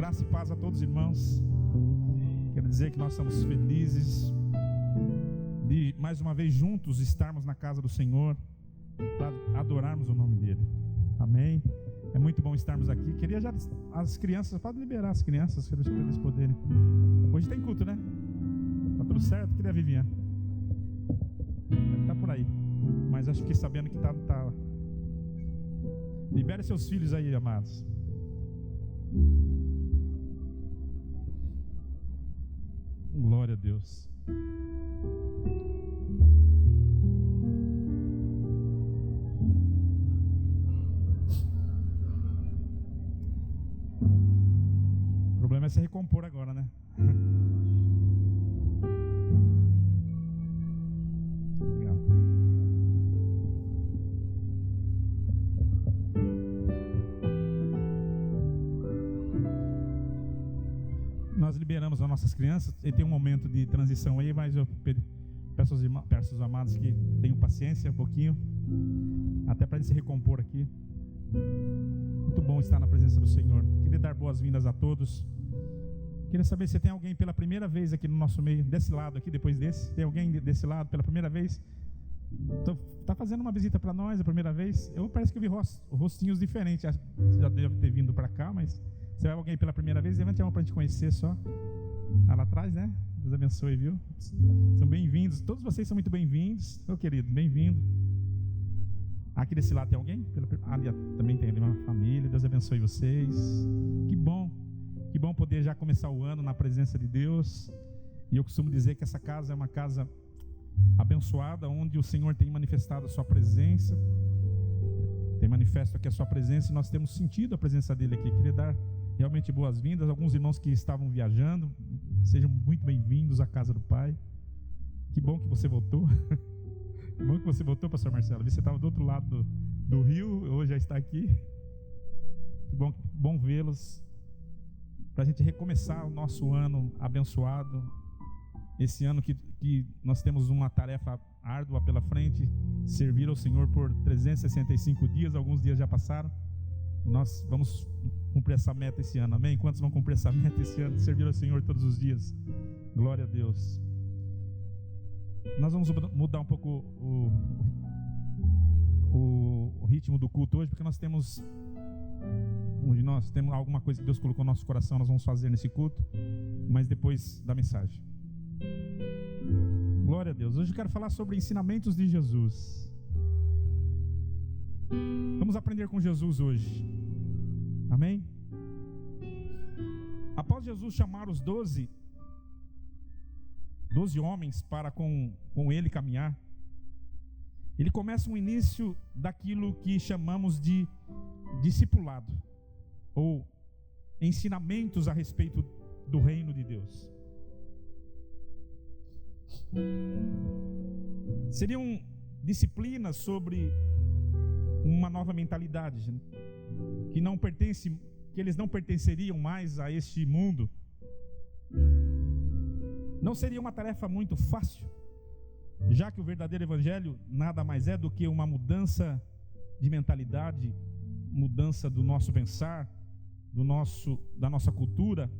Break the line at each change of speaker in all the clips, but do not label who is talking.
Graça e paz a todos os irmãos. Quero dizer que nós estamos felizes de mais uma vez juntos estarmos na casa do Senhor para adorarmos o nome dele. Amém? É muito bom estarmos aqui. Queria já as crianças, pode liberar as crianças para eles poderem. Hoje tem culto, né? Tá tudo certo? Queria a Viviane. Deve estar por aí. Mas acho que fiquei sabendo que tá. Libere seus filhos aí, amados. Glória a Deus. O problema é se recompor agora, né? Obrigado. Nós liberamos as nossas crianças e tem um momento de transição aí, mas eu peço aos amados que tenham paciência um pouquinho, até para a gente se recompor aqui. Muito bom estar na presença do Senhor. Queria dar boas-vindas a todos. Queria saber se tem alguém pela primeira vez aqui no nosso meio, desse lado aqui, depois desse. Tem alguém desse lado pela primeira vez? Está fazendo uma visita para nós a primeira vez? Eu parece que eu vi rostinhos diferentes. Já deve ter vindo para cá, mas se é alguém pela primeira vez, levante a mão para a gente conhecer só. Lá atrás, né? Deus abençoe, viu? São bem-vindos. Todos vocês são muito bem-vindos. Meu querido, bem-vindo. Aqui desse lado tem alguém? Ali também tem uma família. Deus abençoe vocês. Que bom poder já começar o ano na presença de Deus. E eu costumo dizer que essa casa é uma casa abençoada, onde o Senhor tem manifestado a sua presença. Tem manifesto aqui a sua presença e nós temos sentido a presença dele aqui. Queria dar realmente boas-vindas a alguns irmãos que estavam viajando. Sejam muito bem-vindos à casa do Pai. Que bom que você voltou. Que bom que você voltou, pastor Marcelo. Você estava do outro lado do rio, hoje já está aqui. Que bom vê-los. Para a gente recomeçar o nosso ano abençoado. Esse ano que nós temos uma tarefa árdua pela frente. Servir ao Senhor por 365 dias. Alguns dias já passaram. Nós vamos cumprir essa meta esse ano, amém? Quantos vão cumprir essa meta esse ano? Servir ao Senhor todos os dias. Glória a Deus. Nós vamos mudar um pouco o ritmo do culto hoje, porque nós temos alguma coisa que Deus colocou no nosso coração, nós vamos fazer nesse culto, mas depois da mensagem. Glória a Deus. Hoje eu quero falar sobre ensinamentos de Jesus. Vamos aprender com Jesus hoje. Amém? Após Jesus chamar os 12 homens para com ele caminhar, ele começa um início daquilo que chamamos de discipulado, ou ensinamentos a respeito do reino de Deus. Seriam disciplinas sobre uma nova mentalidade, que eles não pertenceriam mais a este mundo. Não seria uma tarefa muito fácil, já que o verdadeiro evangelho nada mais é do que uma mudança de mentalidade, mudança do nosso pensar, da nossa cultura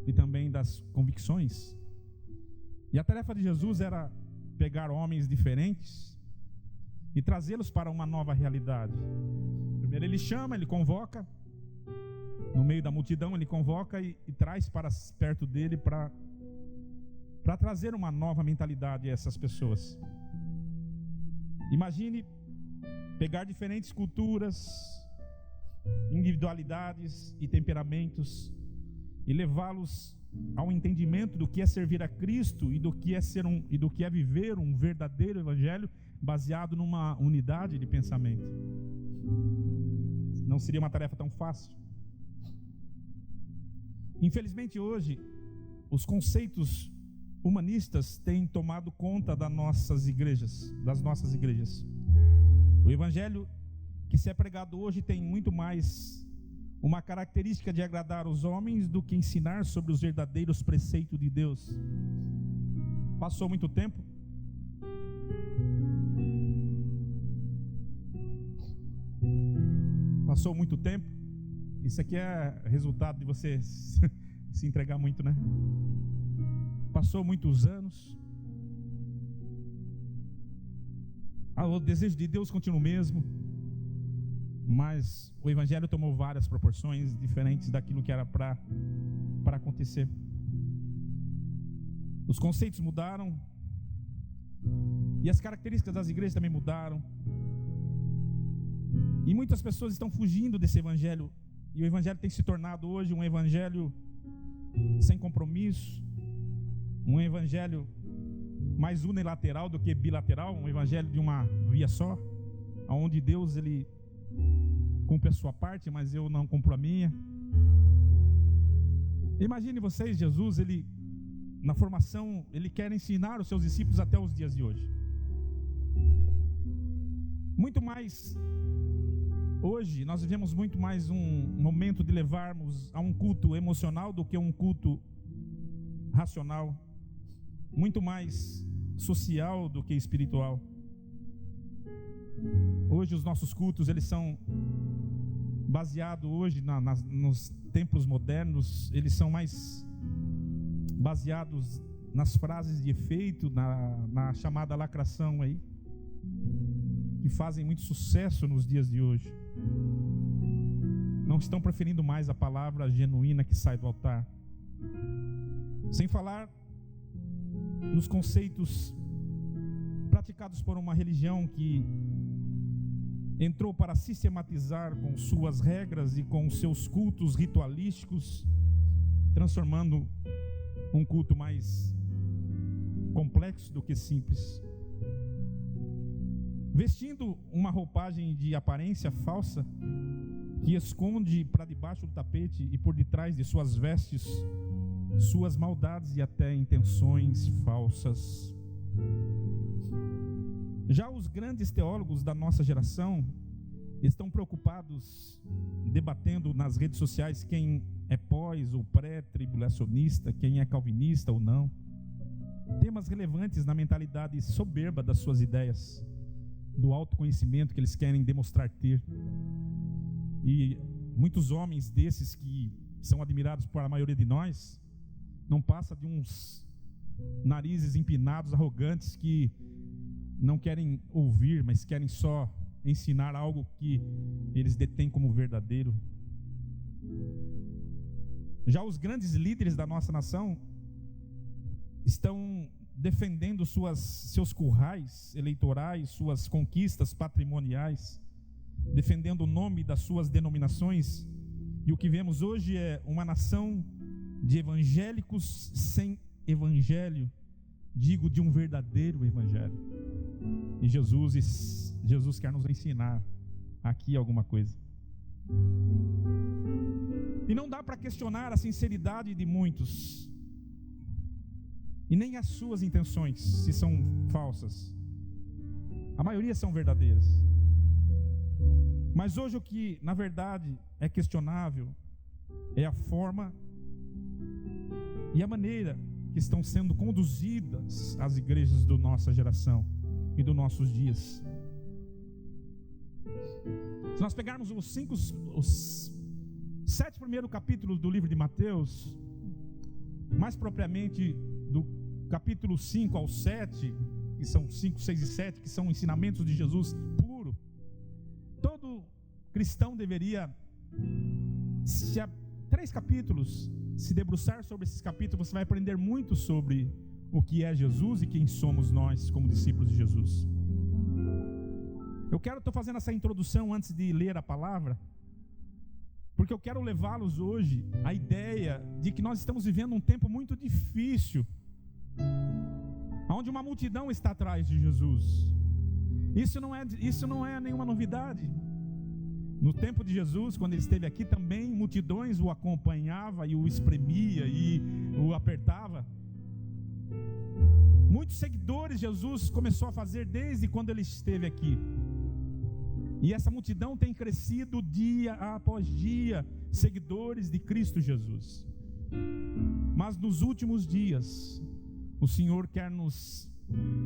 e também das convicções. E a tarefa de Jesus era pegar homens diferentes e trazê-los para uma nova realidade. Primeiro ele chama, ele convoca, no meio da multidão ele convoca e traz para perto dele para trazer uma nova mentalidade a essas pessoas. Imagine pegar diferentes culturas, individualidades e temperamentos e levá-los ao entendimento do que é servir a Cristo e do que é viver um verdadeiro evangelho baseado numa unidade de pensamento. Não seria uma tarefa tão fácil. Infelizmente hoje os conceitos humanistas têm tomado conta das nossas igrejas. O evangelho que se é pregado hoje tem muito mais uma característica de agradar os homens do que ensinar sobre os verdadeiros preceitos de Deus. Passou muito tempo. Isso aqui é resultado de você se entregar muito, né? Passou muitos anos. O desejo de Deus continua o mesmo, mas o Evangelho tomou várias proporções diferentes daquilo que era para acontecer. Os conceitos mudaram e as características das igrejas também mudaram. E muitas pessoas estão fugindo desse Evangelho. E o Evangelho tem se tornado hoje um Evangelho sem compromisso, um Evangelho mais unilateral do que bilateral, um Evangelho de uma via só, onde Deus ele cumpre a sua parte, mas eu não cumpro a minha. Imagine vocês, Jesus, ele na formação, ele quer ensinar os seus discípulos até os dias de hoje. Muito mais, hoje nós vivemos muito mais um momento de levarmos a um culto emocional do que um culto racional, muito mais social do que espiritual. Hoje os nossos cultos, eles são baseados hoje nos templos modernos, eles são mais baseados nas frases de efeito, na chamada lacração aí, que fazem muito sucesso nos dias de hoje. Não estão preferindo mais a palavra genuína que sai do altar. Sem falar nos conceitos praticados por uma religião que entrou para sistematizar com suas regras e com seus cultos ritualísticos, transformando um culto mais complexo do que simples. Vestindo uma roupagem de aparência falsa, que esconde para debaixo do tapete e por detrás de suas vestes suas maldades e até intenções falsas. Já os grandes teólogos da nossa geração estão preocupados, debatendo nas redes sociais quem é pós ou pré-tribulacionista, quem é calvinista ou não. Temas relevantes na mentalidade soberba das suas ideias, do autoconhecimento que eles querem demonstrar ter. E muitos homens desses que são admirados por a maioria de nós, não passa de uns narizes empinados, arrogantes, que não querem ouvir, mas querem só ensinar algo que eles detêm como verdadeiro. Já os grandes líderes da nossa nação estão defendendo seus currais eleitorais, suas conquistas patrimoniais, defendendo o nome das suas denominações. E o que vemos hoje é uma nação de evangélicos sem evangelho, digo, de um verdadeiro evangelho. E Jesus quer nos ensinar aqui alguma coisa. E não dá para questionar a sinceridade de muitos, e nem as suas intenções, se são falsas. A maioria são verdadeiras. Mas hoje o que na verdade é questionável é a forma e a maneira que estão sendo conduzidas as igrejas da nossa geração e dos nossos dias. Se nós pegarmos os 7 primeiros capítulos do livro de Mateus, mais propriamente do capítulo 5 ao 7, que são 5, 6 e 7, que são ensinamentos de Jesus puro, todo cristão deveria, se há 3 capítulos, se debruçar sobre esses capítulos, você vai aprender muito sobre o que é Jesus e quem somos nós como discípulos de Jesus. Estou fazendo essa introdução antes de ler a palavra, porque eu quero levá-los hoje à ideia de que nós estamos vivendo um tempo muito difícil, onde uma multidão está atrás de Jesus. Isso não é nenhuma novidade. No tempo de Jesus, quando ele esteve aqui, também multidões o acompanhavam e o espremia e o apertava. Muitos seguidores Jesus começou a fazer desde quando ele esteve aqui. E essa multidão tem crescido dia após dia, seguidores de Cristo Jesus. Mas nos últimos dias, o Senhor quer nos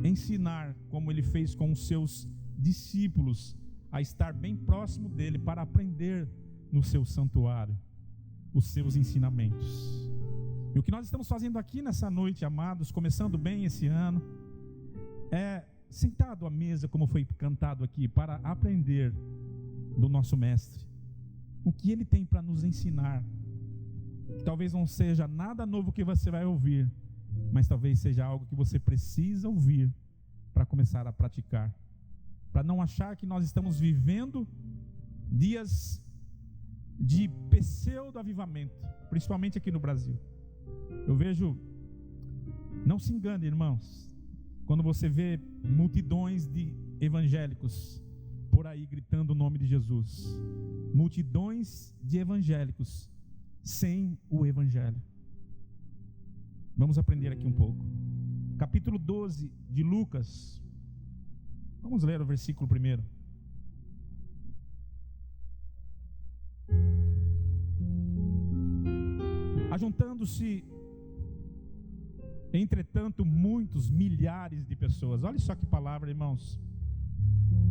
ensinar, como ele fez com os seus discípulos, a estar bem próximo dele, para aprender no seu santuário os seus ensinamentos. E o que nós estamos fazendo aqui nessa noite, amados, começando bem esse ano, é sentado à mesa, como foi cantado aqui, para aprender do nosso mestre o que ele tem para nos ensinar. Talvez não seja nada novo que você vai ouvir, mas talvez seja algo que você precisa ouvir para começar a praticar, para não achar que nós estamos vivendo dias de pseudo-avivamento, principalmente aqui no Brasil. Eu vejo, não se engane, irmãos, quando você vê multidões de evangélicos por aí gritando o nome de Jesus, multidões de evangélicos sem o evangelho. Vamos aprender aqui um pouco. Capítulo 12 de Lucas. Vamos ler o versículo 1. Ajuntando-se, entretanto, muitos, milhares de pessoas. Olha só que palavra, irmãos.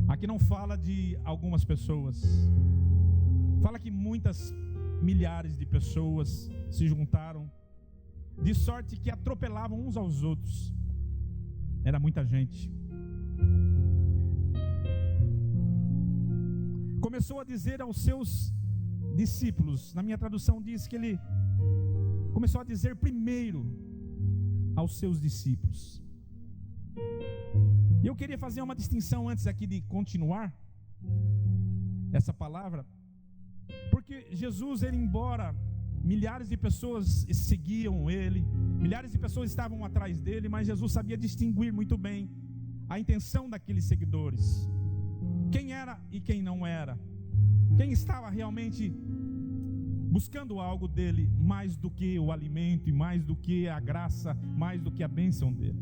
Aqui não fala de algumas pessoas. Fala que muitas milhares de pessoas se juntaram, de sorte que atropelavam uns aos outros. Era muita gente. Começou a dizer aos seus discípulos, na minha tradução diz que ele começou a dizer primeiro aos seus discípulos. E eu queria fazer uma distinção antes aqui de continuar essa palavra, porque Jesus, ele, embora milhares de pessoas seguiam ele, milhares de pessoas estavam atrás dele, mas Jesus sabia distinguir muito bem a intenção daqueles seguidores, quem era e quem não era, quem estava realmente buscando algo dele mais do que o alimento, e mais do que a graça, mais do que a bênção dele.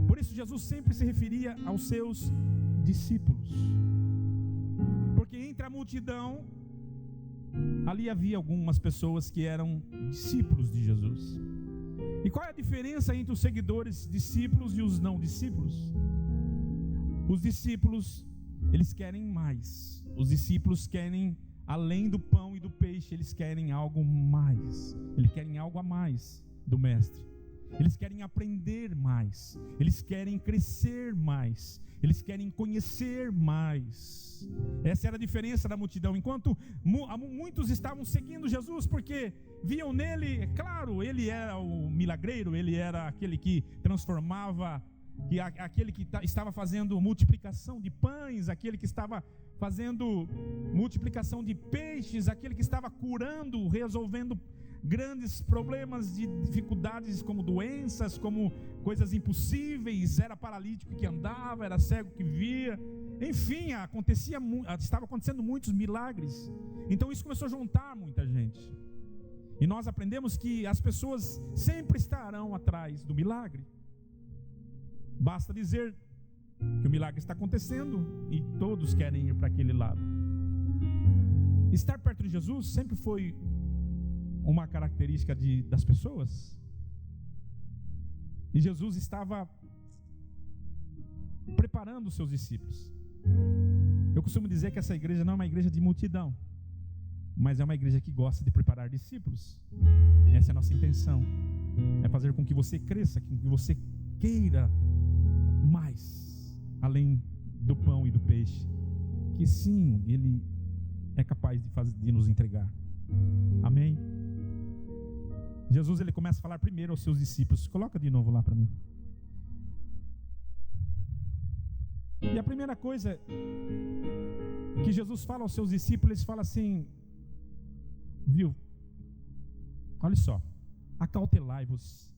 Por isso Jesus sempre se referia aos seus discípulos, porque entre a multidão ali havia algumas pessoas que eram discípulos de Jesus. E qual é a diferença entre os seguidores discípulos e os não discípulos? Os discípulos, eles querem mais. Os discípulos querem, além do pão e do peixe, eles querem algo mais. Eles querem algo a mais do mestre. Eles querem aprender mais. Eles querem crescer mais. Eles querem conhecer mais. Essa era a diferença da multidão. Enquanto muitos estavam seguindo Jesus porque viam nele, é claro, ele era o milagreiro, ele era aquele que transformava, aquele que estava fazendo multiplicação de pães, aquele que estava fazendo multiplicação de peixes, aquele que estava curando, resolvendo grandes problemas de dificuldades como doenças, como coisas impossíveis, era paralítico que andava, era cego que via, enfim, estava acontecendo muitos milagres. Então isso começou a juntar muita gente, e nós aprendemos que as pessoas sempre estarão atrás do milagre. Basta dizer que o milagre está acontecendo e todos querem ir para aquele lado. Estar perto de Jesus sempre foi uma característica das pessoas. E Jesus estava preparando os seus discípulos. Eu costumo dizer que essa igreja não é uma igreja de multidão, mas é uma igreja que gosta de preparar discípulos. Essa é a nossa intenção. É fazer com que você cresça, com que você queira mais, além do pão e do peixe, que sim, Ele é capaz de nos entregar. Amém? Jesus, ele começa a falar primeiro aos seus discípulos. Coloca de novo lá para mim. E a primeira coisa que Jesus fala aos seus discípulos, ele fala assim, viu? Olha só, acautelai-vos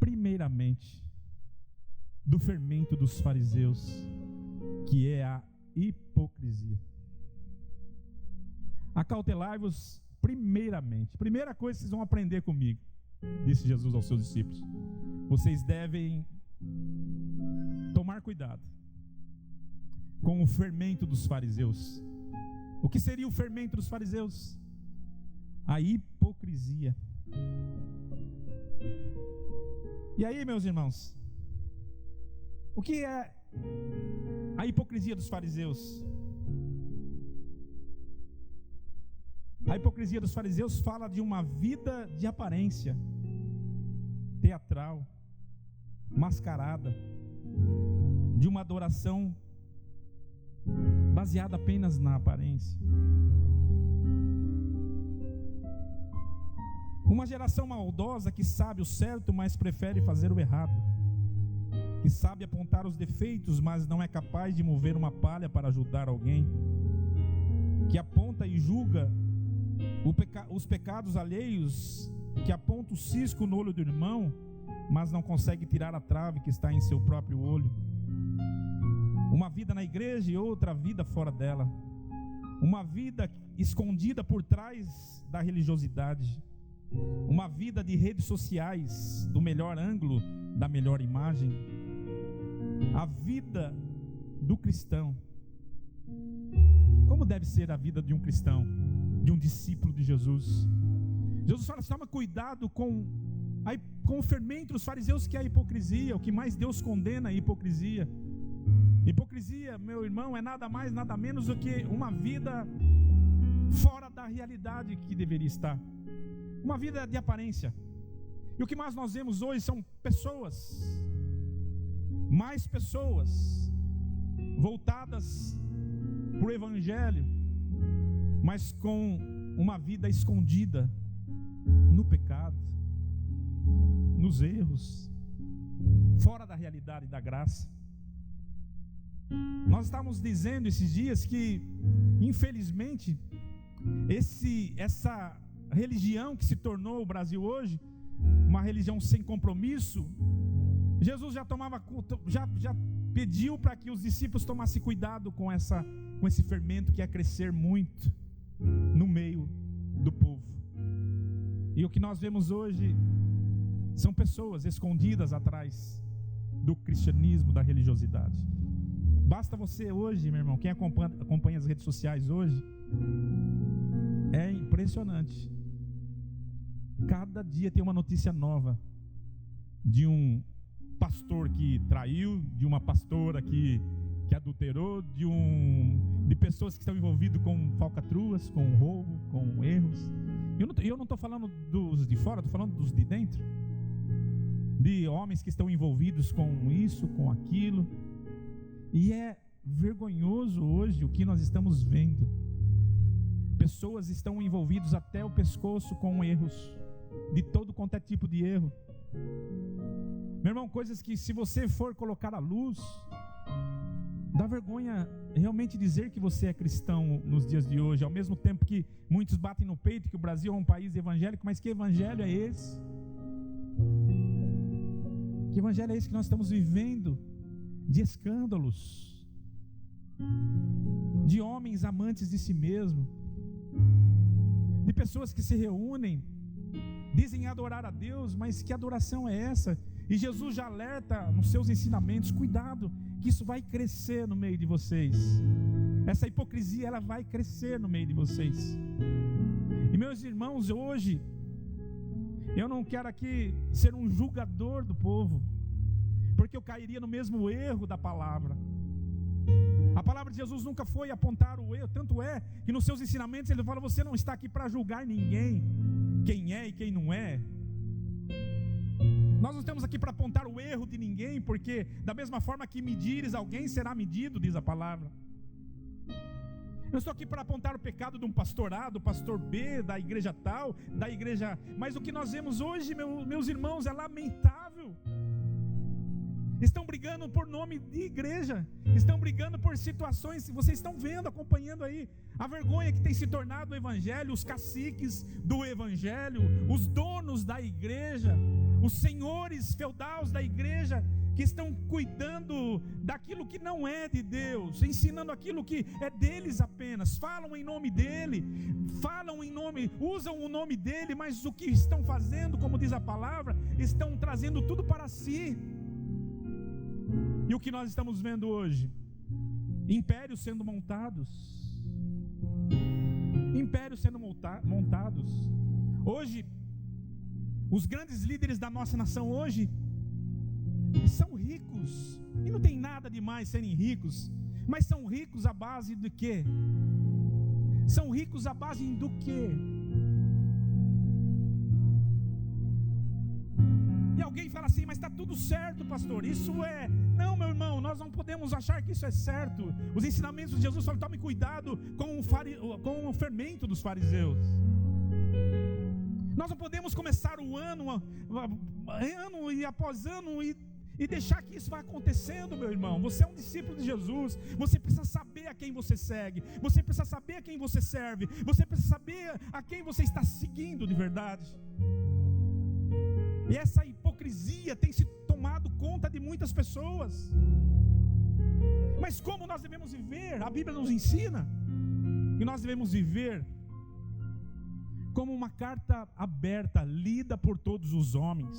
primeiramente do fermento dos fariseus, que é a hipocrisia. Acautelai-vos primeiramente. Primeira coisa que vocês vão aprender comigo, disse Jesus aos seus discípulos: vocês devem tomar cuidado com o fermento dos fariseus. O que seria o fermento dos fariseus? A hipocrisia. E aí, meus irmãos, o que é a hipocrisia dos fariseus? A hipocrisia dos fariseus fala de uma vida de aparência, teatral, mascarada, de uma adoração baseada apenas na aparência. Uma geração maldosa que sabe o certo, mas prefere fazer o errado, que sabe apontar os defeitos, mas não é capaz de mover uma palha para ajudar alguém, que aponta e julga os pecados alheios, que aponta o cisco no olho do irmão, mas não consegue tirar a trave que está em seu próprio olho. Uma vida na igreja e outra vida fora dela. Uma vida escondida por trás da religiosidade. Uma vida de redes sociais, do melhor ângulo, da melhor imagem. A vida do cristão. Como deve ser a vida de um cristão, de um discípulo de Jesus? Jesus fala: toma cuidado com o fermento dos fariseus, que é a hipocrisia. O que mais Deus condena é a hipocrisia. Hipocrisia, meu irmão, é nada mais, nada menos do que uma vida fora da realidade que deveria estar. Uma vida de aparência. E o que mais nós vemos hoje são mais pessoas voltadas para o Evangelho, mas com uma vida escondida no pecado, nos erros, fora da realidade da graça. Nós estávamos dizendo esses dias que, infelizmente, essa religião que se tornou o Brasil hoje, uma religião sem compromisso, Jesus já pediu para que os discípulos tomassem cuidado com esse fermento que ia crescer muito no meio do povo. E o que nós vemos hoje são pessoas escondidas atrás do cristianismo, da religiosidade. Basta você hoje, meu irmão, quem acompanha as redes sociais hoje, é impressionante. Cada dia tem uma notícia nova de um pastor que traiu, de uma pastora que adulterou, de pessoas que estão envolvidas com falcatruas, com roubo, com erros. Eu não estou falando dos de fora, estou falando dos de dentro. De homens que estão envolvidos com isso, com aquilo. E é vergonhoso hoje o que nós estamos vendo. Pessoas estão envolvidas até o pescoço com erros, de todo quanto é tipo de erro. Meu irmão, coisas que, se você for colocar à luz, dá vergonha realmente dizer que você é cristão nos dias de hoje, ao mesmo tempo que muitos batem no peito que o Brasil é um país evangélico. Mas que evangelho é esse? Que evangelho é esse que nós estamos vivendo? De escândalos, de homens amantes de si mesmo, de pessoas que se reúnem, dizem adorar a Deus, mas que adoração é essa? E Jesus já alerta nos seus ensinamentos: cuidado, que isso vai crescer no meio de vocês. Essa hipocrisia, ela vai crescer no meio de vocês. E meus irmãos, hoje eu não quero aqui ser um julgador do povo, porque eu cairia no mesmo erro da palavra. A palavra de Jesus nunca foi apontar o erro, tanto é que nos seus ensinamentos ele fala: você não está aqui para julgar ninguém, quem é e quem não é. Nós não estamos aqui para apontar o erro de ninguém, porque da mesma forma que medires, alguém será medido, diz a palavra. Eu estou aqui para apontar o pecado de um pastor A, do pastor B, da igreja tal, da igreja... Mas o que nós vemos hoje, meus irmãos, é lamentável. Estão brigando por nome de igreja, estão brigando por situações, vocês estão vendo, acompanhando aí, a vergonha que tem se tornado o evangelho, os caciques do evangelho, os donos da igreja, os senhores feudais da igreja, que estão cuidando daquilo que não é de Deus, ensinando aquilo que é deles apenas, falam em nome dele, usam o nome dele, mas o que estão fazendo, como diz a palavra, estão trazendo tudo para si. E o que nós estamos vendo hoje? Impérios sendo montados. Impérios sendo montados. Hoje, os grandes líderes da nossa nação hoje são ricos. E não tem nada de mais serem ricos. Mas são ricos à base de quê? São ricos à base do quê? E alguém fala assim, mas está tudo certo, pastor, isso é... Não, meu irmão, nós não podemos achar que isso é certo. Os ensinamentos de Jesus falam, tome cuidado com o fermento dos fariseus. Nós não podemos começar o ano e após ano e deixar que isso vá acontecendo, meu irmão. Você é um discípulo de Jesus. Você precisa saber a quem você segue. Você precisa saber a quem você serve. Você precisa saber a quem você está seguindo de verdade. E essa hipocrisia tem se tomado conta de muitas pessoas. Mas como nós devemos viver? A Bíblia nos ensina que nós devemos viver como uma carta aberta, lida por todos os homens.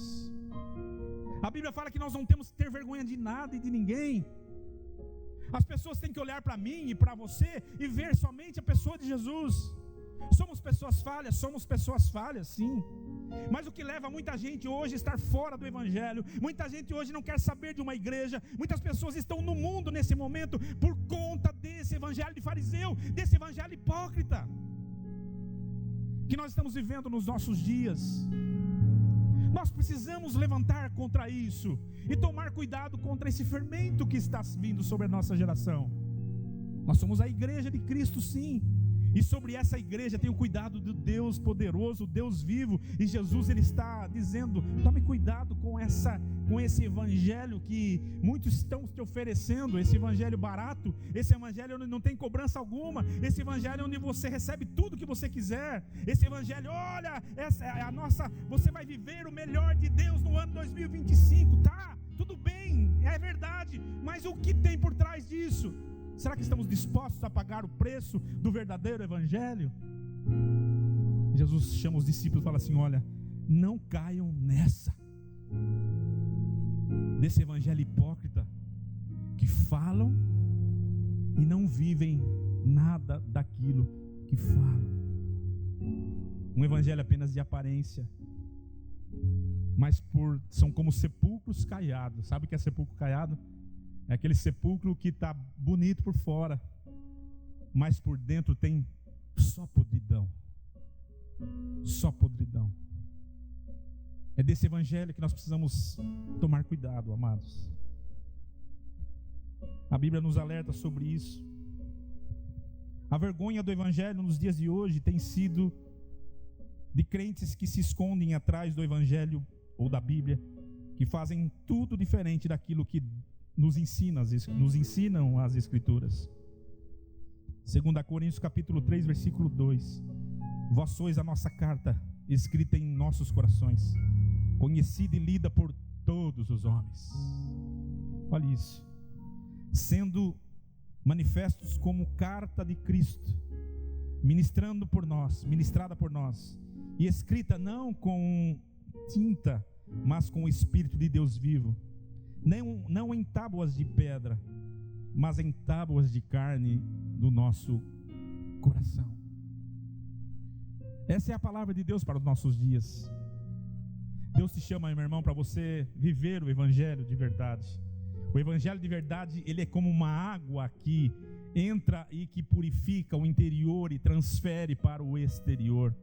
A Bíblia fala que nós não temos que ter vergonha de nada e de ninguém. As pessoas têm que olhar para mim e para você e ver somente a pessoa de Jesus. Somos pessoas falhas, sim. Mas o que leva muita gente hoje a estar fora do Evangelho, muita gente hoje não quer saber de uma igreja, muitas pessoas estão no mundo nesse momento por conta desse evangelho de fariseu, desse evangelho hipócrita que nós estamos vivendo nos nossos dias. Nós precisamos levantar contra isso e tomar cuidado contra esse fermento que está vindo sobre a nossa geração. Nós somos a igreja de Cristo, sim. E sobre essa igreja tem o cuidado do Deus poderoso, Deus vivo. E Jesus, Ele está dizendo, tome cuidado com esse evangelho que muitos estão te oferecendo. Esse evangelho barato, esse evangelho onde não tem cobrança alguma, esse evangelho onde você recebe tudo que você quiser. Esse evangelho, olha, essa é a nossa, você vai viver o melhor de Deus no ano 2025, tá? Tudo bem, é verdade, mas o que tem por trás disso? Será que estamos dispostos a pagar o preço do verdadeiro evangelho? Jesus chama os discípulos e fala assim, olha, não caiam nessa, desse evangelho hipócrita, que falam e não vivem nada daquilo que falam. Um evangelho apenas de aparência, mas são como sepulcros caiados. Sabe o que é sepulcro caiado? É aquele sepulcro que está bonito por fora, mas por dentro tem só podridão. Só podridão. É desse evangelho que nós precisamos tomar cuidado, amados. A Bíblia nos alerta sobre isso. A vergonha do evangelho nos dias de hoje tem sido de crentes que se escondem atrás do evangelho ou da Bíblia, que fazem tudo diferente daquilo que nos ensinam as Escrituras. 2 Coríntios capítulo 3, versículo 2. Vós sois a nossa carta, escrita em nossos corações, conhecida e lida por todos os homens. Olha isso. Sendo manifestos como carta de Cristo, ministrada por nós, e escrita não com tinta, mas com o Espírito de Deus vivo, não em tábuas de pedra, mas em tábuas de carne do nosso coração. Essa é a palavra de Deus para os nossos dias. Deus te chama, meu irmão, para você viver o evangelho de verdade. O evangelho de verdade, ele é como uma água que entra e que purifica o interior e transfere para o exterior.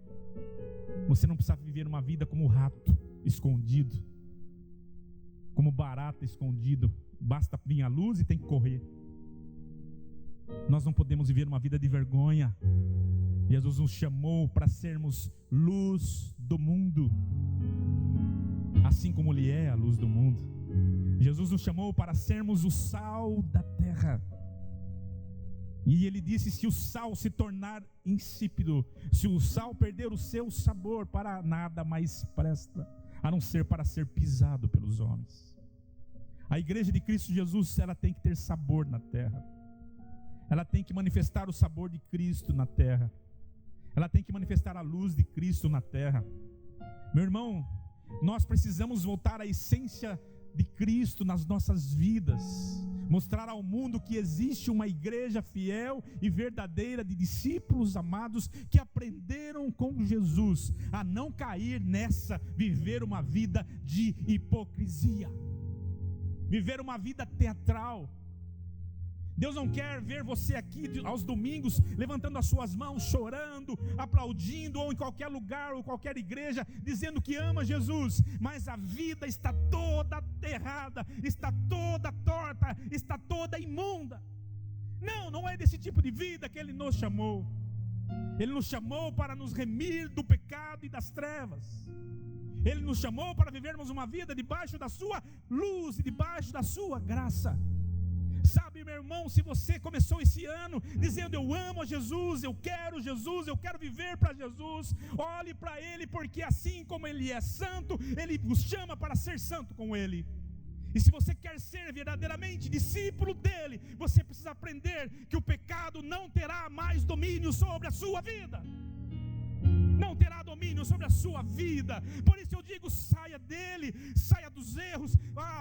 Você não precisa viver uma vida como rato escondido, como barata escondido. Basta vir a luz e tem que correr. Nós não podemos viver uma vida de vergonha. Jesus nos chamou para sermos luz do mundo, assim como Ele é a luz do mundo. Jesus nos chamou para sermos o sal da terra. E Ele disse, se o sal se tornar insípido, se o sal perder o seu sabor, para nada mais presta, a não ser para ser pisado pelos homens. A igreja de Cristo Jesus, ela tem que ter sabor na terra. Ela tem que manifestar o sabor de Cristo na terra. Ela tem que manifestar a luz de Cristo na terra. Meu irmão, nós precisamos voltar à essência de Cristo nas nossas vidas. Mostrar ao mundo que existe uma igreja fiel e verdadeira de discípulos amados que aprenderam com Jesus a não cair nessa, viver uma vida de hipocrisia, viver uma vida teatral, Deus não quer ver você aqui aos domingos levantando as suas mãos, chorando, aplaudindo, ou em qualquer lugar, ou qualquer igreja, dizendo que ama Jesus, mas a vida está toda errada, está toda torta, está toda imunda. Não, não é desse tipo de vida que Ele nos chamou. Ele nos chamou para nos remir do pecado e das trevas. Ele nos chamou para vivermos uma vida debaixo da sua luz e debaixo da sua graça. Sabe, meu irmão, se você começou esse ano dizendo: eu amo a Jesus, eu quero viver para Jesus, olhe para Ele, porque assim como Ele é santo, Ele nos chama para ser santo com Ele. E se você quer ser verdadeiramente discípulo dEle, você precisa aprender que o pecado não terá mais domínio sobre a sua vida. Não terá domínio sobre a sua vida. Por isso eu digo: saia dele, saia dos erros,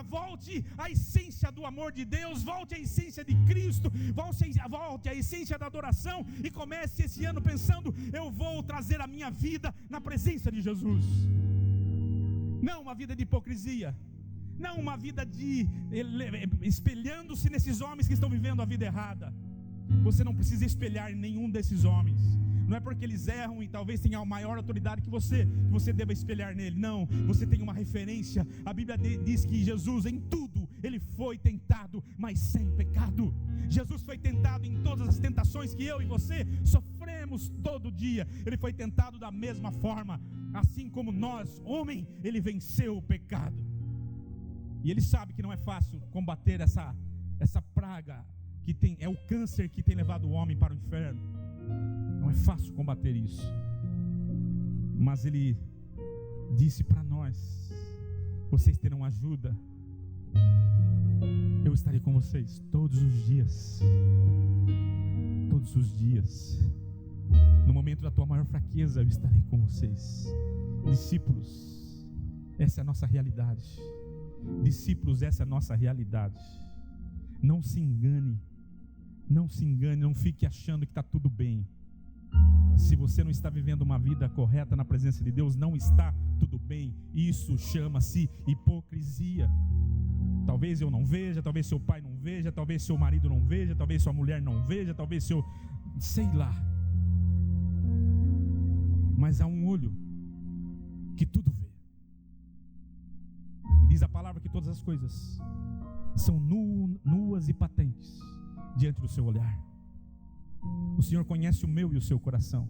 volte à essência do amor de Deus, volte à essência de Cristo, volte à essência da adoração, e comece esse ano pensando: eu vou trazer a minha vida na presença de Jesus. Não uma vida de hipocrisia, não uma vida de espelhando-se nesses homens que estão vivendo a vida errada. Você não precisa espelhar em nenhum desses homens. Não é porque eles erram e talvez tenha a maior autoridade que você deva espelhar nele. Não, você tem uma referência. A Bíblia diz que Jesus em tudo, Ele foi tentado, mas sem pecado. Jesus foi tentado em todas as tentações que eu e você sofremos todo dia. Ele foi tentado da mesma forma. Assim como nós, homem, Ele venceu o pecado. E Ele sabe que não é fácil combater essa praga que é o câncer que tem levado o homem para o inferno. Não é fácil combater isso, mas Ele disse para nós: vocês terão ajuda, eu estarei com vocês todos os dias. Todos os dias. No momento da tua maior fraqueza, eu estarei com vocês. Discípulos, essa é a nossa realidade. Discípulos, essa é a nossa realidade. Não se engane, não fique achando que está tudo bem. Se você não está vivendo uma vida correta na presença de Deus, não está tudo bem. Isso chama-se hipocrisia. Talvez eu não veja, talvez seu pai não veja, talvez seu marido não veja, talvez sua mulher não veja, talvez sei lá. Mas há um olho que tudo vê. E diz a palavra que todas as coisas são nuas e patentes diante do seu olhar. O Senhor conhece o meu e o seu coração.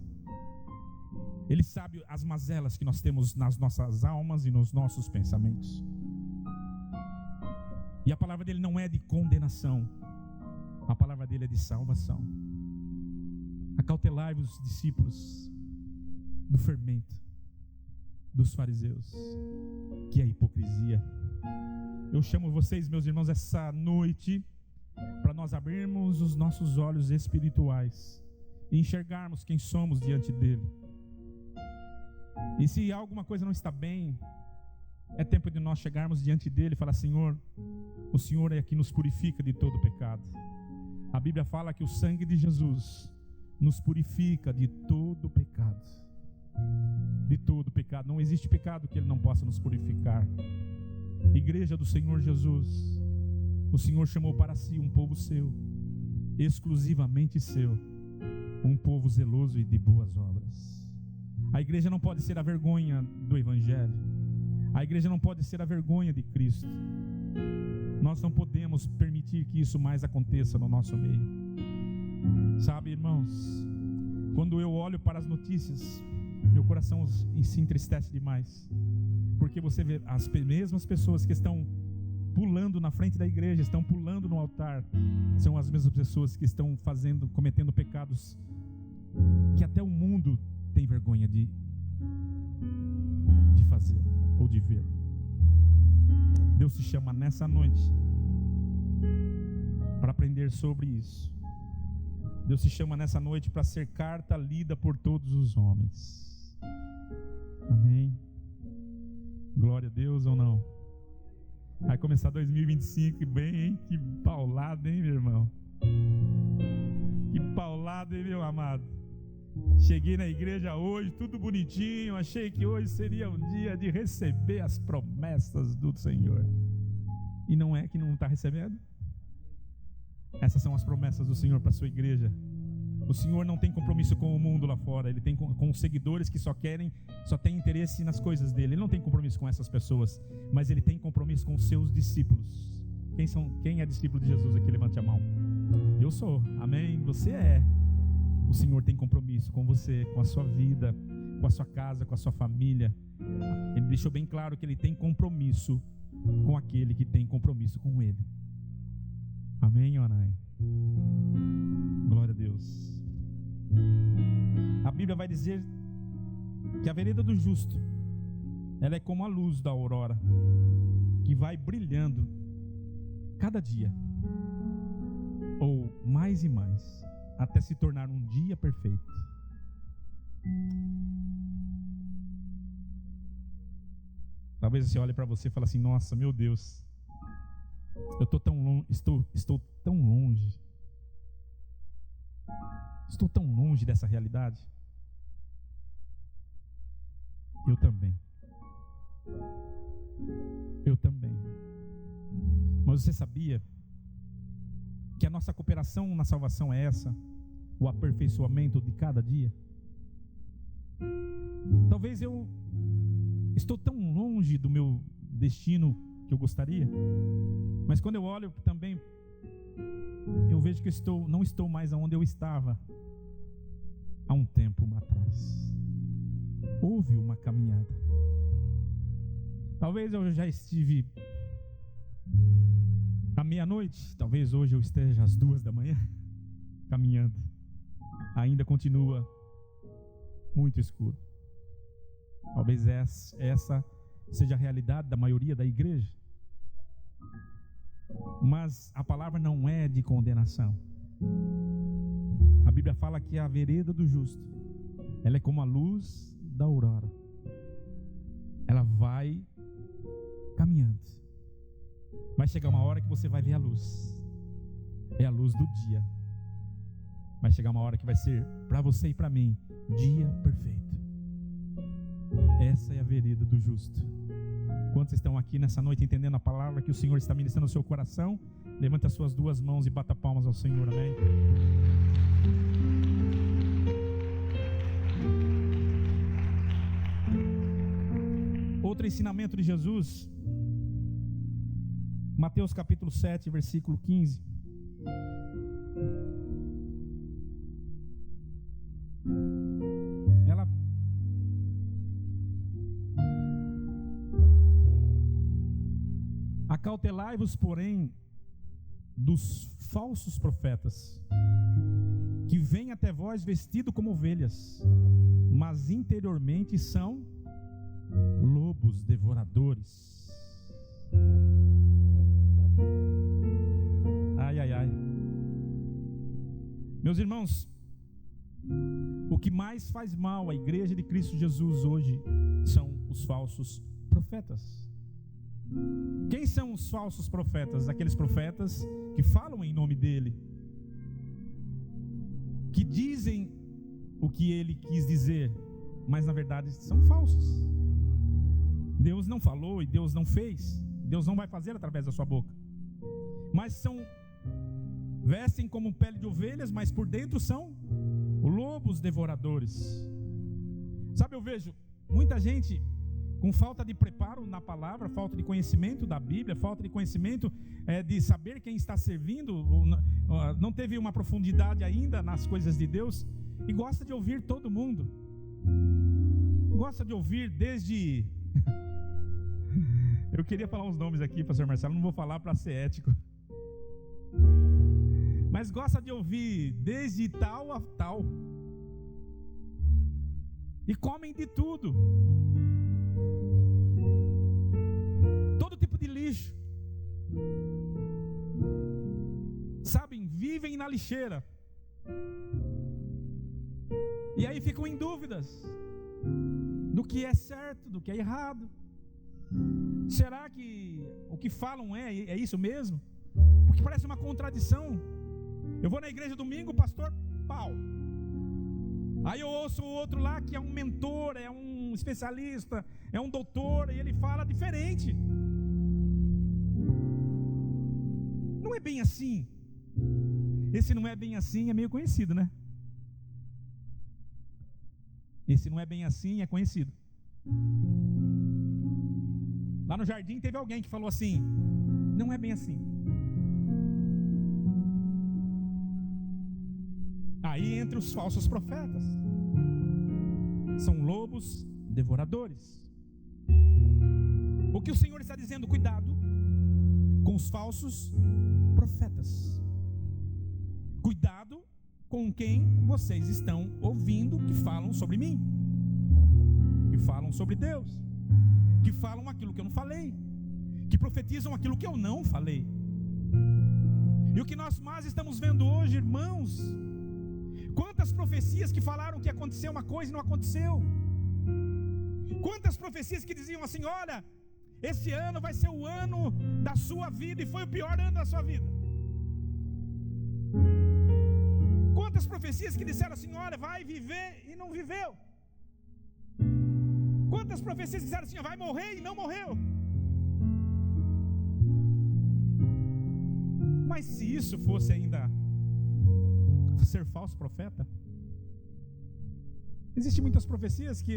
Ele sabe as mazelas que nós temos nas nossas almas e nos nossos pensamentos. E a palavra dele não é de condenação, a palavra dele é de salvação. Acautelai-vos, discípulos, do fermento dos fariseus, que é a hipocrisia. Eu chamo vocês, meus irmãos, essa noite para nós abrirmos os nossos olhos espirituais e enxergarmos quem somos diante dele. E se alguma coisa não está bem, é tempo de nós chegarmos diante dele e falar: Senhor, o Senhor é que nos purifica de todo pecado. A Bíblia fala que o sangue de Jesus nos purifica de todo pecado. De todo pecado. Não existe pecado que ele não possa nos purificar. Igreja do Senhor Jesus, o Senhor chamou para si um povo seu, exclusivamente seu, um povo zeloso e de boas obras. A igreja não pode ser a vergonha do Evangelho. A igreja não pode ser a vergonha de Cristo. Nós não podemos permitir que isso mais aconteça no nosso meio. Sabe, irmãos, quando eu olho para as notícias, meu coração se entristece demais, porque você vê as mesmas pessoas que estão pulando na frente da igreja, estão pulando no altar, são as mesmas pessoas que estão cometendo pecados que até o mundo tem vergonha de fazer ou de ver. Deus te chama nessa noite para aprender sobre isso. Deus te chama nessa noite para ser carta lida por todos os homens. Amém? Glória a Deus ou não? Vai começar 2025 bem, hein? Que paulada, hein, meu irmão? Que paulada, hein, meu amado? Cheguei na igreja hoje, tudo bonitinho. Achei que hoje seria um dia de receber as promessas do Senhor. E não é que não está recebendo? Essas são as promessas do Senhor para a sua igreja. O Senhor não tem compromisso com o mundo lá fora. Ele tem com os seguidores que só têm interesse nas coisas dele. Ele não tem compromisso com essas pessoas, mas ele tem compromisso com os seus discípulos. Quem é discípulo de Jesus aqui? Levante a mão. Eu sou, amém? Você é. O Senhor tem compromisso com você, com a sua vida, com a sua casa, com a sua família. Ele deixou bem claro que ele tem compromisso com aquele que tem compromisso com ele. Amém, Onai? Glória a Deus. A Bíblia vai dizer que a vereda do justo, ela é como a luz da aurora, que vai brilhando cada dia, ou mais e mais, até se tornar um dia perfeito. Talvez você olhe para você e fale assim: nossa, meu Deus, eu estou tão longe, estou tão longe. Estou tão longe dessa realidade. Eu também. Mas você sabia que a nossa cooperação na salvação é essa? O aperfeiçoamento de cada dia? Talvez eu estou tão longe do meu destino que eu gostaria, mas quando eu olho também, eu vejo que não estou mais onde eu estava há um tempo atrás. Houve uma caminhada. Talvez eu já estive à meia-noite, talvez hoje eu esteja às 2 da manhã caminhando. Ainda continua muito escuro. Talvez essa seja a realidade da maioria da igreja. Mas a palavra não é de condenação. A Bíblia fala que a vereda do justo, ela é como a luz da aurora. Ela vai caminhando. Vai chegar uma hora que você vai ver a luz. É a luz do dia. Vai chegar uma hora que vai ser para você e para mim dia perfeito. Essa é a vereda do justo. Quantos estão aqui nessa noite entendendo a palavra que o Senhor está ministrando no seu coração? Levante as suas 2 mãos e bata palmas ao Senhor, amém? Outro ensinamento de Jesus, Mateus capítulo 7, versículo 15. Acautelai-vos, porém, dos falsos profetas, que vêm até vós vestidos como ovelhas, mas interiormente são lobos devoradores. Ai, ai, ai. Meus irmãos, o que mais faz mal à igreja de Cristo Jesus hoje são os falsos profetas. Quem são os falsos profetas? Aqueles profetas que falam em nome dele, que dizem o que ele quis dizer, mas na verdade são falsos. Deus não falou e Deus não fez. Deus não vai fazer através da sua boca. Mas vestem como pele de ovelhas, mas por dentro são lobos devoradores. Sabe, eu vejo muita gente com falta de preparo na palavra, falta de conhecimento da Bíblia, falta de conhecimento de saber quem está servindo, não teve uma profundidade ainda nas coisas de Deus, e gosta de ouvir todo mundo. Gosta de ouvir desde... Eu queria falar uns nomes aqui, pastor Marcelo, não vou falar para ser ético. Mas gosta de ouvir desde tal a tal. E comem de tudo. Todo tipo de lixo. Sabem, vivem na lixeira. E aí ficam em dúvidas do que é certo, do que é errado. Será que o que falam é isso mesmo? Porque parece uma contradição. Eu vou na igreja domingo, pastor pau. Aí eu ouço o outro lá que é um mentor, é um especialista, é um doutor, e ele fala diferente. Não é bem assim. Esse não é bem assim, é meio conhecido, né? Esse não é bem assim, é conhecido. Lá no jardim teve alguém que falou assim: não é bem assim. Aí entre os falsos profetas são lobos devoradores. O que o Senhor está dizendo? Cuidado com os falsos profetas. Cuidado com quem vocês estão ouvindo que falam sobre mim, que falam sobre Deus, que falam aquilo que eu não falei, que profetizam aquilo que eu não falei. E o que nós mais estamos vendo hoje, irmãos, quantas profecias que falaram que ia acontecer uma coisa e não aconteceu. Quantas profecias que diziam assim: olha, esse ano vai ser o ano da sua vida, e foi o pior ano da sua vida. Quantas profecias que disseram assim: olha, vai viver, e não viveu. Quantas profecias que disseram assim: vai morrer, e não morreu. Mas se isso fosse ainda ser falso profeta, existem muitas profecias que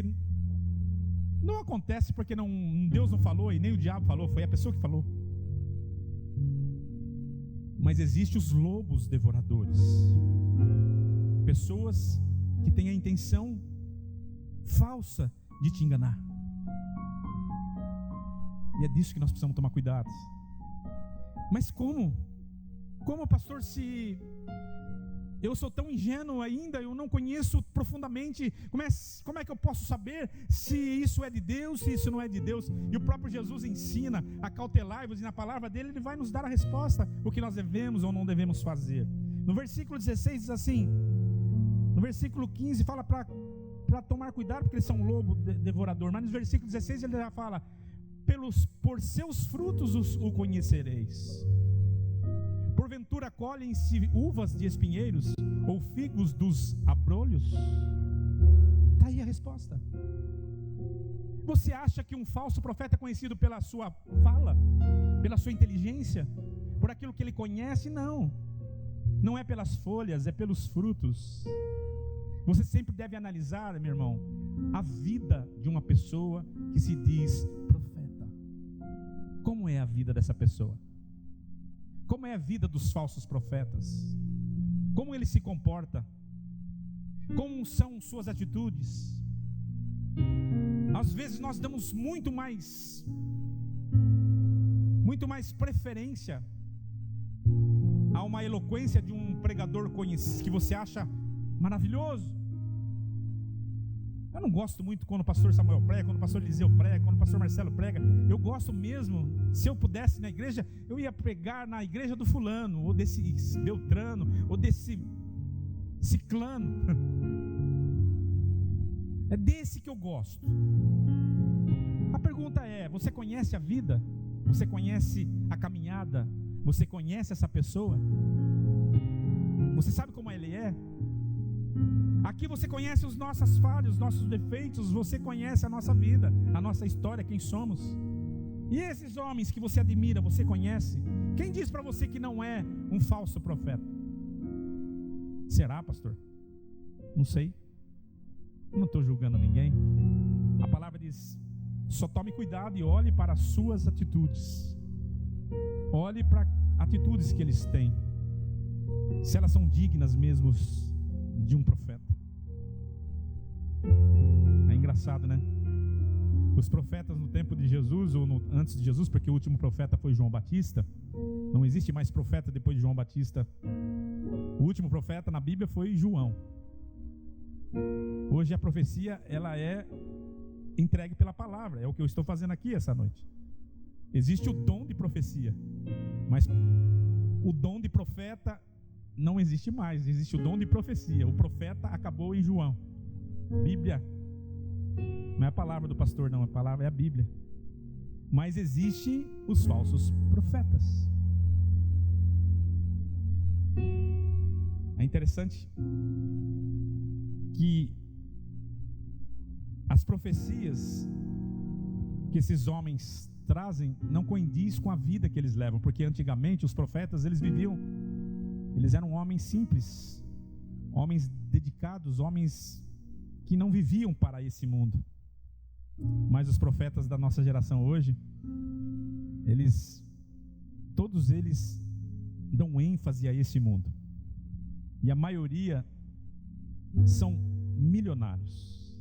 não acontece porque Deus não falou e nem o diabo falou, foi a pessoa que falou. Mas existem os lobos devoradores, pessoas que têm a intenção falsa de te enganar. E é disso que nós precisamos tomar cuidado. Mas como, pastor, se eu sou tão ingênuo ainda, eu não conheço profundamente, como é que eu posso saber se isso é de Deus, se isso não é de Deus? E o próprio Jesus ensina: acautelai-vos, e na palavra dele ele vai nos dar a resposta, o que nós devemos ou não devemos fazer. No versículo 16 diz assim, no versículo 15 fala para tomar cuidado, porque eles são um lobo devorador, mas no versículo 16 ele já fala: por seus frutos o conhecereis. Porventura colhem-se uvas de espinheiros, ou figos dos abrolhos? Está aí a resposta. Você acha que um falso profeta é conhecido pela sua fala, pela sua inteligência, por aquilo que ele conhece? Não, não é pelas folhas, é pelos frutos. Você sempre deve analisar, meu irmão, a vida de uma pessoa que se diz profeta. Como é a vida dessa pessoa? Como é a vida dos falsos profetas? Como ele se comporta? Como são suas atitudes? Às vezes nós damos muito mais preferência a uma eloquência de um pregador conhecido, que você acha maravilhoso. Eu não gosto muito quando o pastor Samuel prega, quando o pastor Eliseu prega, quando o pastor Marcelo prega. Eu gosto mesmo, se eu pudesse na igreja, eu ia pregar na igreja do fulano, ou desse Beltrano, ou desse Ciclano. É desse que eu gosto. A pergunta é: você conhece a vida? Você conhece a caminhada? Você conhece essa pessoa? Você sabe como ele é? Aqui você conhece as nossas falhas, os nossos defeitos. Você conhece a nossa vida, a nossa história, quem somos. E esses homens que você admira, você conhece? Quem diz para você que não é um falso profeta? Será, pastor? Não sei. Eu não estou julgando ninguém. A palavra diz: só tome cuidado e olhe para as suas atitudes. Olhe para atitudes que eles têm, se elas são dignas mesmo de um profeta. É engraçado, né? Os profetas no tempo de Jesus, ou antes de Jesus, porque o último profeta foi João Batista. Não existe mais profeta depois de João Batista. O último profeta na Bíblia foi João. Hoje a profecia, ela é entregue pela palavra. É o que eu estou fazendo aqui essa noite. Existe o dom de profecia, mas o dom de profeta não existe mais. Existe o dom de profecia. O profeta acabou em João. Bíblia não é a palavra do pastor, não, a palavra é a Bíblia. Mas existem os falsos profetas. É interessante que as profecias que esses homens trazem não condiz com a vida que eles levam, porque antigamente os profetas eles Eles eram homens simples, homens dedicados, homens que não viviam para esse mundo. Mas os profetas da nossa geração hoje, todos eles dão ênfase a esse mundo. E a maioria são milionários.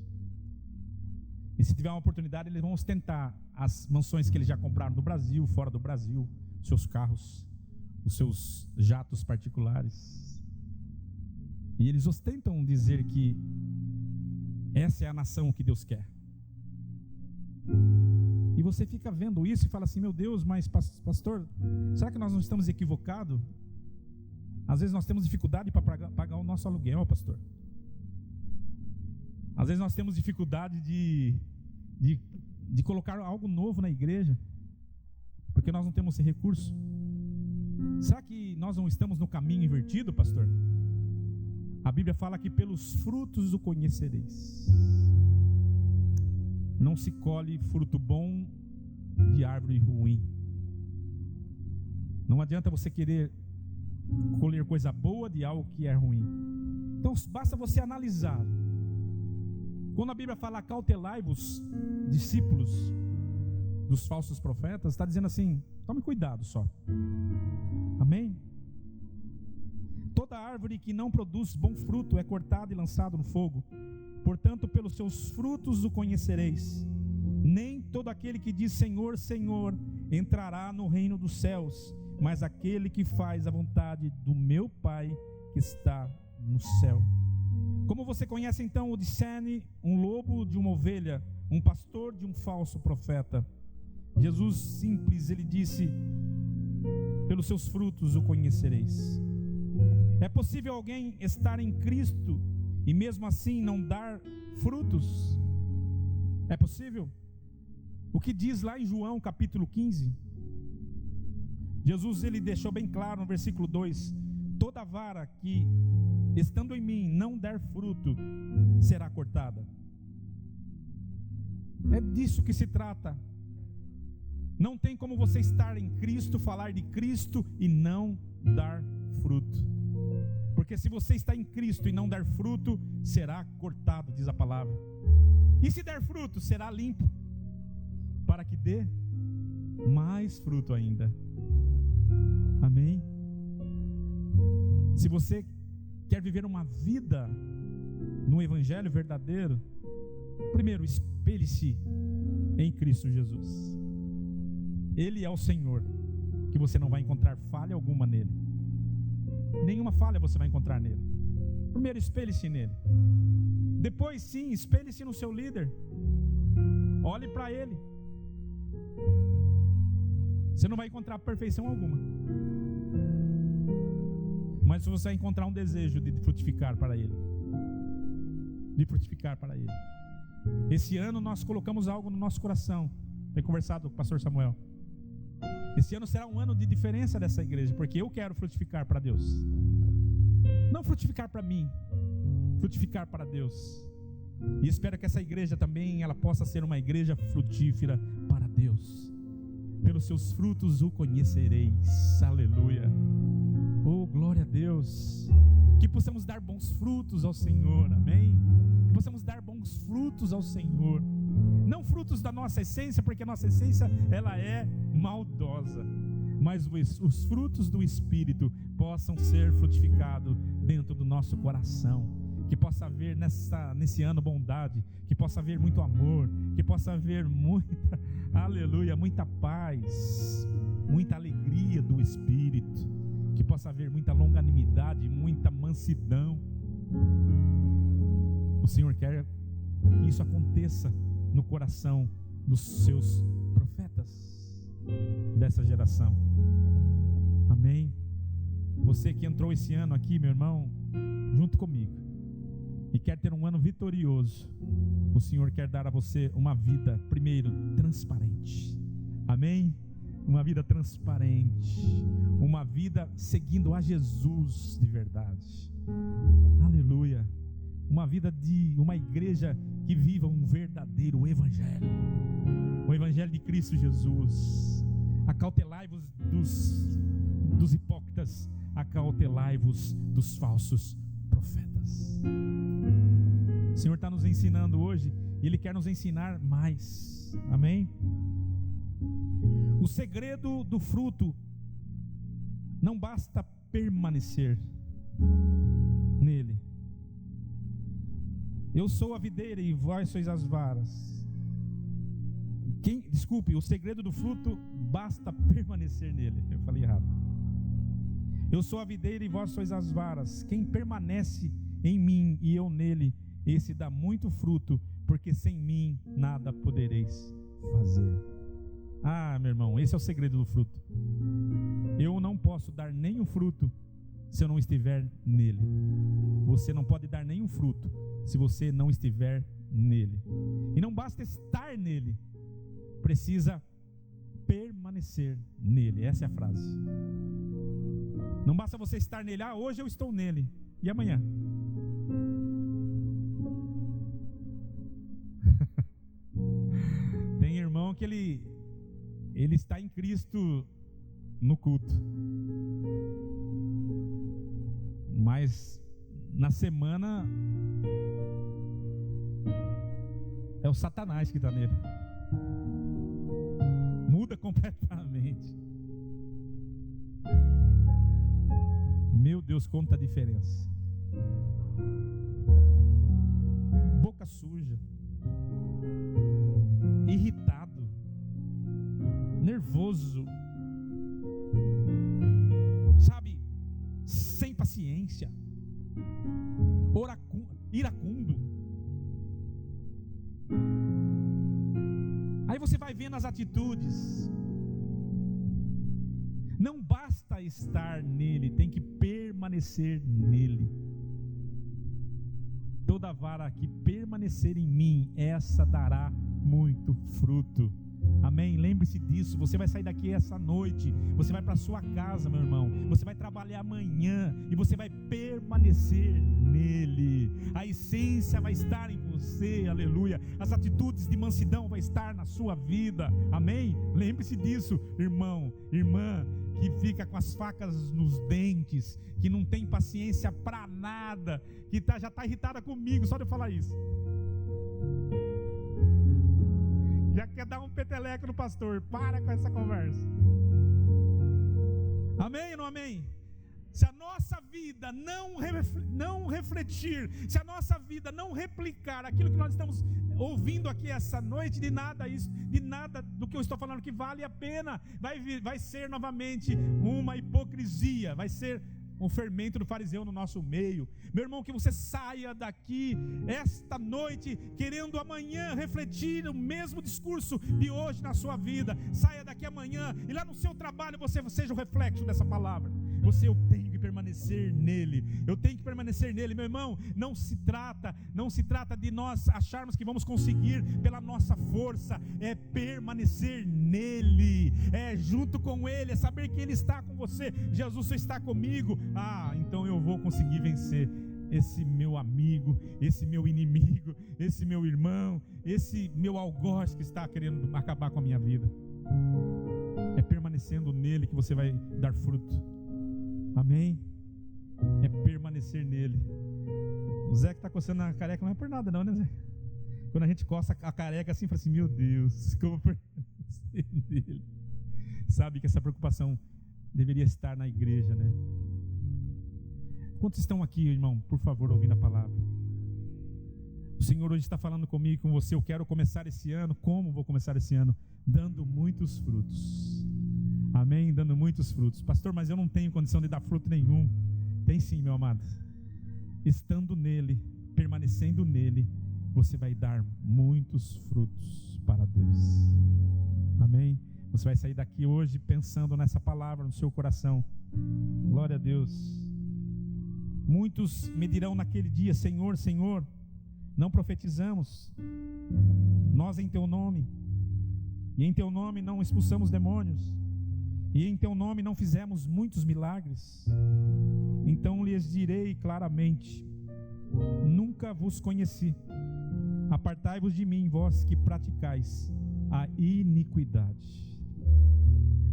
E se tiver uma oportunidade, eles vão ostentar as mansões que eles já compraram no Brasil, fora do Brasil, seus carros, os seus jatos particulares. E eles ostentam dizer que essa é a nação que Deus quer. E você fica vendo isso e fala assim: meu Deus, mas pastor, será que nós não estamos equivocados? Às vezes nós temos dificuldade para pagar o nosso aluguel, pastor. Às vezes nós temos dificuldade de colocar algo novo na igreja, porque nós não temos esse recurso. Será que nós não estamos no caminho invertido, pastor? A Bíblia fala que pelos frutos o conhecereis. Não se colhe fruto bom de árvore ruim. Não adianta você querer colher coisa boa de algo que é ruim. Então basta você analisar. Quando a Bíblia fala cautelai-vos, discípulos dos falsos profetas, está dizendo assim: tome cuidado só. Amém? Toda árvore que não produz bom fruto é cortada e lançada no fogo. Portanto, pelos seus frutos o conhecereis. Nem todo aquele que diz Senhor, Senhor entrará no reino dos céus, mas aquele que faz a vontade do meu Pai que está no céu. Como você conhece então ou discerne um lobo de uma ovelha, um pastor de um falso profeta? Jesus simples, ele disse: pelos seus frutos o conhecereis. É possível alguém estar em Cristo e mesmo assim não dar frutos? É possível? O que diz lá em João capítulo 15? Jesus ele deixou bem claro no versículo 2: toda vara que estando em mim não der fruto será cortada. É disso que se trata. Não tem como você estar em Cristo, falar de Cristo e não dar fruto. Porque se você está em Cristo e não der fruto, será cortado, diz a palavra. E se der fruto, será limpo, para que dê mais fruto ainda. Amém? Se você quer viver uma vida no Evangelho verdadeiro, primeiro, espelhe-se em Cristo Jesus. Ele é o Senhor, que você não vai encontrar falha alguma nele. Nenhuma falha você vai encontrar nele. Primeiro, espelhe-se nele. Depois, sim, espelhe-se no seu líder. Olhe para ele. Você não vai encontrar perfeição alguma, mas você vai encontrar um desejo de frutificar para ele. De frutificar para ele. Esse ano nós colocamos algo no nosso coração. Tenho conversado com o pastor Samuel. Esse ano será um ano de diferença dessa igreja, porque eu quero frutificar para Deus. Não frutificar para mim, frutificar para Deus. E espero que essa igreja também ela possa ser uma igreja frutífera para Deus. Pelos seus frutos o conhecereis. Aleluia. Oh, glória a Deus. Que possamos dar bons frutos ao Senhor. Amém? Que possamos dar bons frutos ao Senhor. Não frutos da nossa essência, porque a nossa essência ela é maldosa, mas os frutos do Espírito possam ser frutificados dentro do nosso coração. Que possa haver nesse ano bondade, que possa haver muito amor, que possa haver muita, aleluia, muita paz, muita alegria do Espírito, que possa haver muita longanimidade, muita mansidão. O Senhor quer que isso aconteça no coração dos seus profetas dessa geração. Amém? Você que entrou esse ano aqui, meu irmão, junto comigo, e quer ter um ano vitorioso, o Senhor quer dar a você uma vida, primeiro, transparente. Amém? Uma vida transparente, uma vida seguindo a Jesus de verdade. Aleluia. Uma vida de uma igreja que viva um verdadeiro evangelho, o evangelho de Cristo Jesus. Acautelai-vos dos hipócritas, acautelai-vos dos falsos profetas. O Senhor está nos ensinando hoje, e Ele quer nos ensinar mais. Amém? O segredo do fruto: não basta permanecer nele. Eu sou a videira e vós sois as varas. O segredo do fruto: basta permanecer nele. Eu falei errado. Eu sou a videira e vós sois as varas. Quem permanece em mim e eu nele, esse dá muito fruto, porque sem mim nada podereis fazer. Ah, meu irmão, esse é o segredo do fruto. Eu não posso dar nenhum fruto se eu não estiver nele. Você não pode dar nenhum fruto se você não estiver nele. E não basta estar nele, precisa permanecer nele. Essa é a frase. Não basta você estar nele. Ah, hoje eu estou nele. E amanhã? Tem irmão que ele está em Cristo no culto, mas na semana é o Satanás que está nele. Muda completamente. Meu Deus, quanta diferença. Boca suja, irritado, nervoso, sabe, sem paciência, iracundo. Aí você vai vendo as atitudes. Não basta estar nele, tem que permanecer nele. Toda vara que permanecer em mim, essa dará muito fruto. Amém? Lembre-se disso. Você vai sair daqui essa noite, você vai para sua casa, meu irmão, você vai trabalhar amanhã e você vai permanecer nele. A essência vai estar em você, aleluia. As atitudes de mansidão vai estar na sua vida. Amém? Lembre-se disso, irmão, irmã, que fica com as facas nos dentes, que não tem paciência para nada, que já está irritada comigo só de eu falar isso. Já quer dar um peteleco no pastor. Para com essa conversa. Amém ou não amém? Se a nossa vida não refletir, se a nossa vida não replicar aquilo que nós estamos ouvindo aqui essa noite, de nada do que eu estou falando que vale a pena. Vai ser novamente uma hipocrisia, vai ser um fermento do fariseu no nosso meio. Meu irmão, que você saia daqui esta noite querendo amanhã refletir o mesmo discurso de hoje na sua vida. Saia daqui amanhã e lá no seu trabalho você seja o reflexo dessa palavra. Eu tenho que permanecer nele. Eu tenho que permanecer nele, meu irmão. Não se trata de nós acharmos que vamos conseguir pela nossa força. É permanecer nele. É junto com ele, é saber que ele está com você. Jesus está comigo. Ah, então eu vou conseguir vencer esse meu amigo, esse meu inimigo, esse meu irmão, esse meu algoz que está querendo acabar com a minha vida. É permanecendo nele que você vai dar fruto. Amém? É permanecer nele. O Zé que está coçando a careca não é por nada não, né, Zé? Quando a gente coça a careca assim, fala assim, meu Deus, como permanecer nele? Sabe que essa preocupação deveria estar na igreja, né? Quantos estão aqui, irmão, por favor, ouvindo a palavra? O Senhor hoje está falando comigo e com você. Eu quero começar esse ano. Como vou começar esse ano? Dando muitos frutos. Amém? Dando muitos frutos. Pastor, mas eu não tenho condição de dar fruto nenhum. Tem sim, meu amado. Estando nele, permanecendo nele, você vai dar muitos frutos para Deus. Amém? Você vai sair daqui hoje pensando nessa palavra no seu coração. Glória a Deus. Muitos me dirão naquele dia, Senhor, Senhor, não profetizamos nós em teu nome, e em teu nome não expulsamos demônios, e em teu nome não fizemos muitos milagres. Então lhes direi claramente, nunca vos conheci. Apartai-vos de mim, vós que praticais a iniquidade.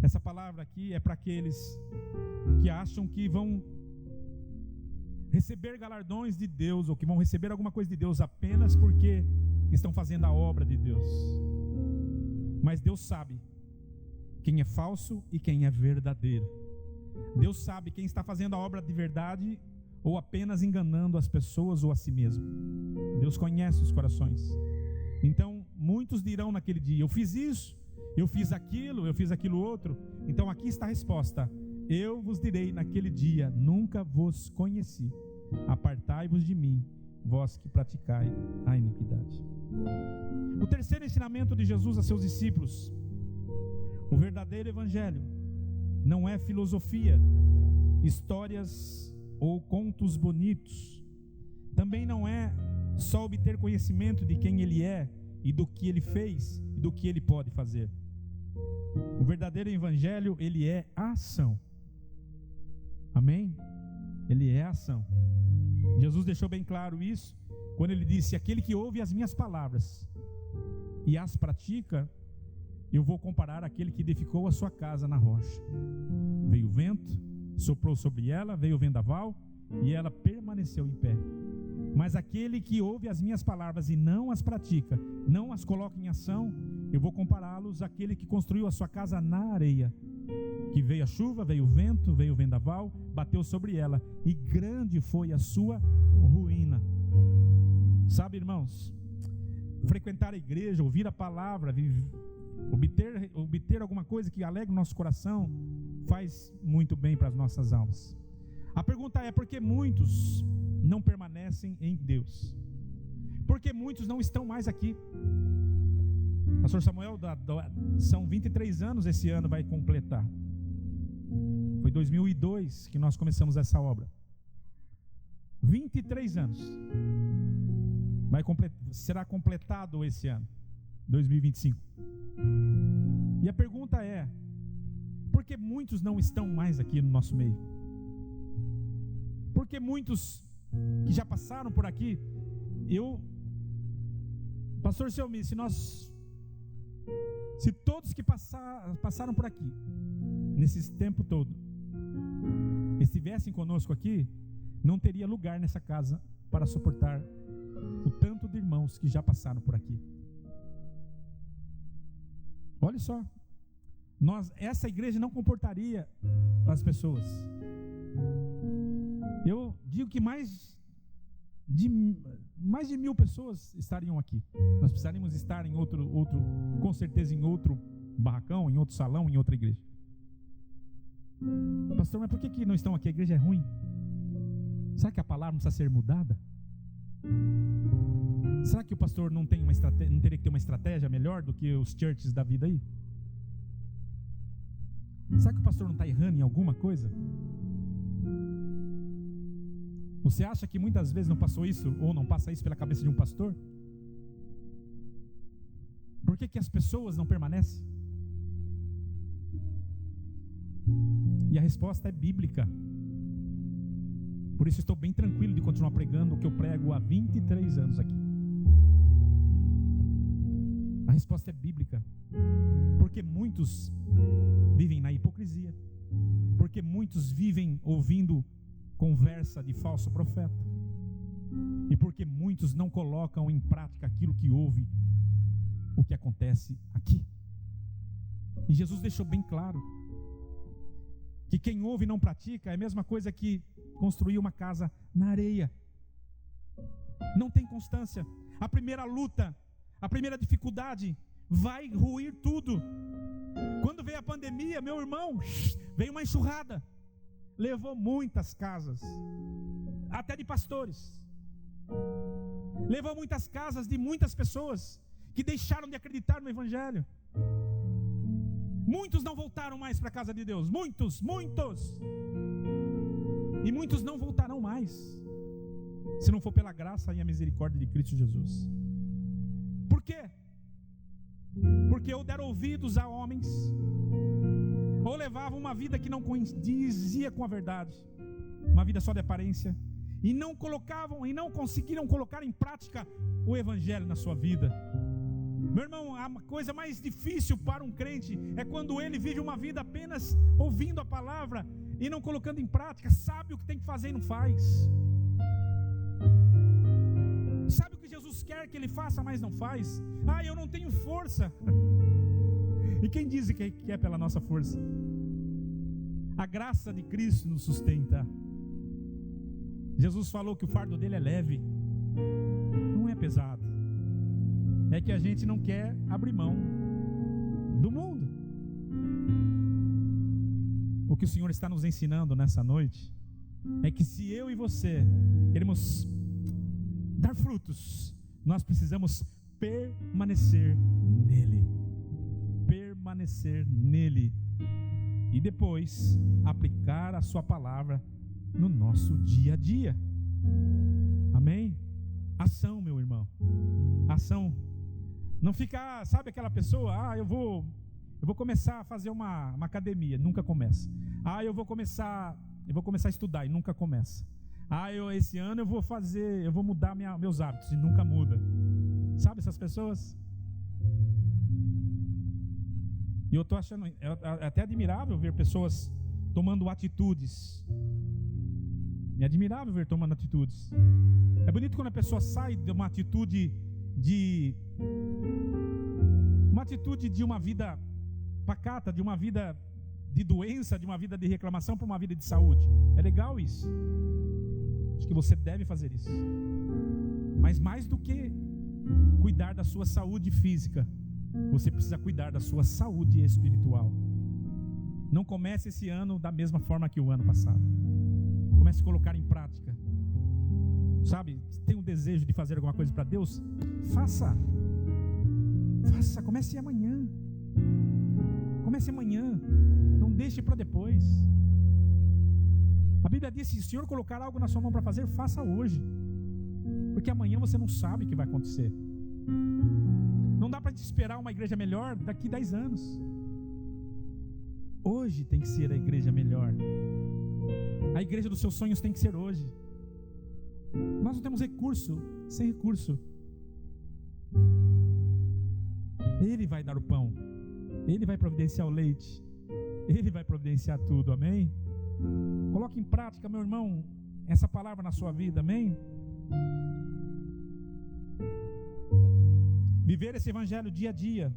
Essa palavra aqui é para aqueles que acham que vão receber galardões de Deus, ou que vão receber alguma coisa de Deus apenas porque estão fazendo a obra de Deus. Mas Deus sabe quem é falso e quem é verdadeiro. Deus sabe quem está fazendo a obra de verdade ou apenas enganando as pessoas ou a si mesmo. Deus conhece os corações. Então muitos dirão naquele dia: eu fiz isso, eu fiz aquilo outro. Então aqui está a resposta: eu vos direi naquele dia: nunca vos conheci, apartai-vos de mim, vós que praticai a iniquidade. O terceiro ensinamento de Jesus a seus discípulos: o verdadeiro evangelho não é filosofia, histórias ou contos bonitos. Também não é só obter conhecimento de quem Ele é e do que Ele fez e do que Ele pode fazer. O verdadeiro evangelho, ele é a ação. Amém? Ele é a ação. Jesus deixou bem claro isso quando Ele disse: aquele que ouve as minhas palavras e as pratica, eu vou comparar aquele que edificou a sua casa na rocha. Veio o vento, soprou sobre ela, veio o vendaval e ela permaneceu em pé. Mas aquele que ouve as minhas palavras e não as pratica, não as coloca em ação, eu vou compará-los àquele que construiu a sua casa na areia, que veio a chuva, veio o vento, veio o vendaval, bateu sobre ela, e grande foi a sua ruína. Sabe, irmãos, frequentar a igreja, ouvir a palavra, obter alguma coisa que alegre o nosso coração, faz muito bem para as nossas almas. A pergunta é: por que muitos não permanecem em Deus? Por que muitos não estão mais aqui? Pastor Samuel, são 23 anos esse ano, vai completar. Foi 2002 que nós começamos essa obra. 23 anos. Será completado esse ano, 2025. E a pergunta é: por que muitos não estão mais aqui no nosso meio? Por que muitos que já passaram por aqui, Pastor Selmi, se todos que passaram por aqui, nesse tempo todo, estivessem conosco aqui, não teria lugar nessa casa para suportar o tanto de irmãos que já passaram por aqui. Olha só, essa igreja não comportaria as pessoas. Eu digo que mais de 1.000 pessoas estariam aqui. Nós precisaríamos estar em outro, com certeza em outro barracão, em outro salão, em outra igreja. Pastor, mas por que não estão aqui? A igreja é ruim? Será que a palavra não precisa ser mudada? Será que o pastor não teria que ter uma estratégia melhor do que os churches da vida aí? Será que o pastor não está errando em alguma coisa? Você acha que muitas vezes não passou isso, ou não passa isso pela cabeça de um pastor? Por que as pessoas não permanecem? E a resposta é bíblica. Por isso estou bem tranquilo de continuar pregando o que eu prego há 23 anos aqui. A resposta é bíblica. Porque muitos vivem na hipocrisia. Porque muitos vivem ouvindo conversa de falso profeta. E porque muitos não colocam em prática aquilo que ouve, o que acontece aqui. E Jesus deixou bem claro que quem ouve e não pratica é a mesma coisa que construir uma casa na areia. Não tem constância. A primeira luta, a primeira dificuldade vai ruir tudo. Quando veio a pandemia, meu irmão, veio uma enxurrada, levou muitas casas, até de pastores, levou muitas casas de muitas pessoas que deixaram de acreditar no Evangelho. Muitos não voltaram mais para a casa de Deus, muitos, e muitos não voltarão mais, se não for pela graça e a misericórdia de Cristo Jesus. Por quê? Porque ou deram ouvidos a homens, ou levavam uma vida que não condizia com a verdade, uma vida só de aparência, e não conseguiram colocar em prática o Evangelho na sua vida. Meu irmão, a coisa mais difícil para um crente é quando ele vive uma vida apenas ouvindo a palavra e não colocando em prática. Sabe o que tem que fazer e não faz. Sabe o que Jesus quer que ele faça, mas não faz. Eu não tenho força. E quem diz que é pela nossa força? A graça de Cristo nos sustenta. Jesus falou que o fardo dele é leve, não é pesado. É que a gente não quer abrir mão do mundo. O que o Senhor está nos ensinando nessa noite é que se eu e você queremos dar frutos, nós precisamos permanecer nele. Permanecer nele. E depois aplicar a sua palavra no nosso dia a dia. Amém? Ação, meu irmão. Ação. Não ficar, sabe aquela pessoa, eu vou começar a fazer uma academia, nunca começa. Eu vou começar a estudar e nunca começa. Esse ano eu vou mudar meus hábitos e nunca muda. Sabe essas pessoas? E eu estou achando até admirável ver pessoas tomando atitudes. É admirável ver tomando atitudes. É bonito quando a pessoa sai de uma atitude de uma vida pacata, de uma vida de doença, de uma vida de reclamação para uma vida de saúde. É legal isso. Acho que você deve fazer isso. Mas mais do que cuidar da sua saúde física, você precisa cuidar da sua saúde espiritual. Não comece esse ano da mesma forma que o ano passado. Comece a colocar em prática. Sabe, tem um desejo de fazer alguma coisa para Deus? Faça, comece amanhã. Comece amanhã. Não deixe para depois. A Bíblia diz: se o Senhor colocar algo na sua mão para fazer, faça hoje. Porque amanhã você não sabe o que vai acontecer. Não dá para te esperar uma igreja melhor daqui 10 anos. Hoje tem que ser a igreja melhor. A igreja dos seus sonhos tem que ser hoje. Nós não temos recurso, sem recurso. Ele vai dar o pão, Ele vai providenciar o leite, Ele vai providenciar tudo, amém? Coloque em prática, meu irmão, essa palavra na sua vida, amém? Viver esse evangelho dia a dia,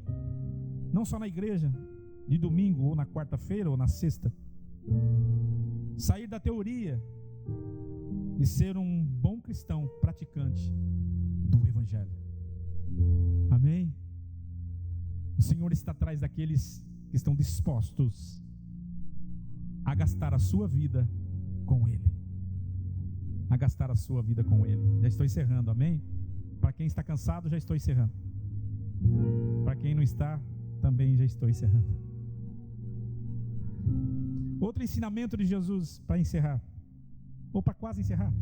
não só na igreja, de domingo, ou na quarta-feira, ou na sexta. Sair da teoria e ser um bom cristão praticante do evangelho. Amém? O Senhor está atrás daqueles que estão dispostos a gastar a sua vida com Ele. A gastar a sua vida com Ele. Já estou encerrando, amém? Para quem está cansado, já estou encerrando. Para quem não está, também já estou encerrando. Outro ensinamento de Jesus para encerrar, ou para quase encerrar.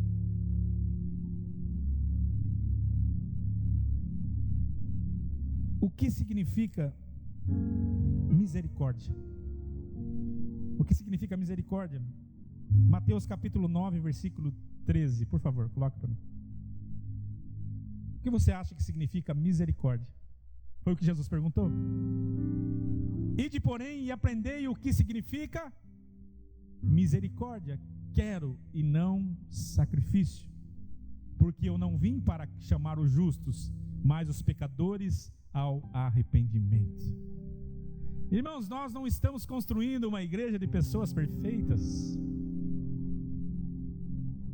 O que significa misericórdia? O que significa misericórdia? Mateus capítulo 9, versículo 13. Por favor, coloca para mim. O que você acha que significa misericórdia? Foi o que Jesus perguntou? Ide, porém, e aprendei o que significa misericórdia. Quero e não sacrifício, porque eu não vim para chamar os justos, mas os pecadores ao arrependimento. Irmãos, nós não estamos construindo uma igreja de pessoas perfeitas.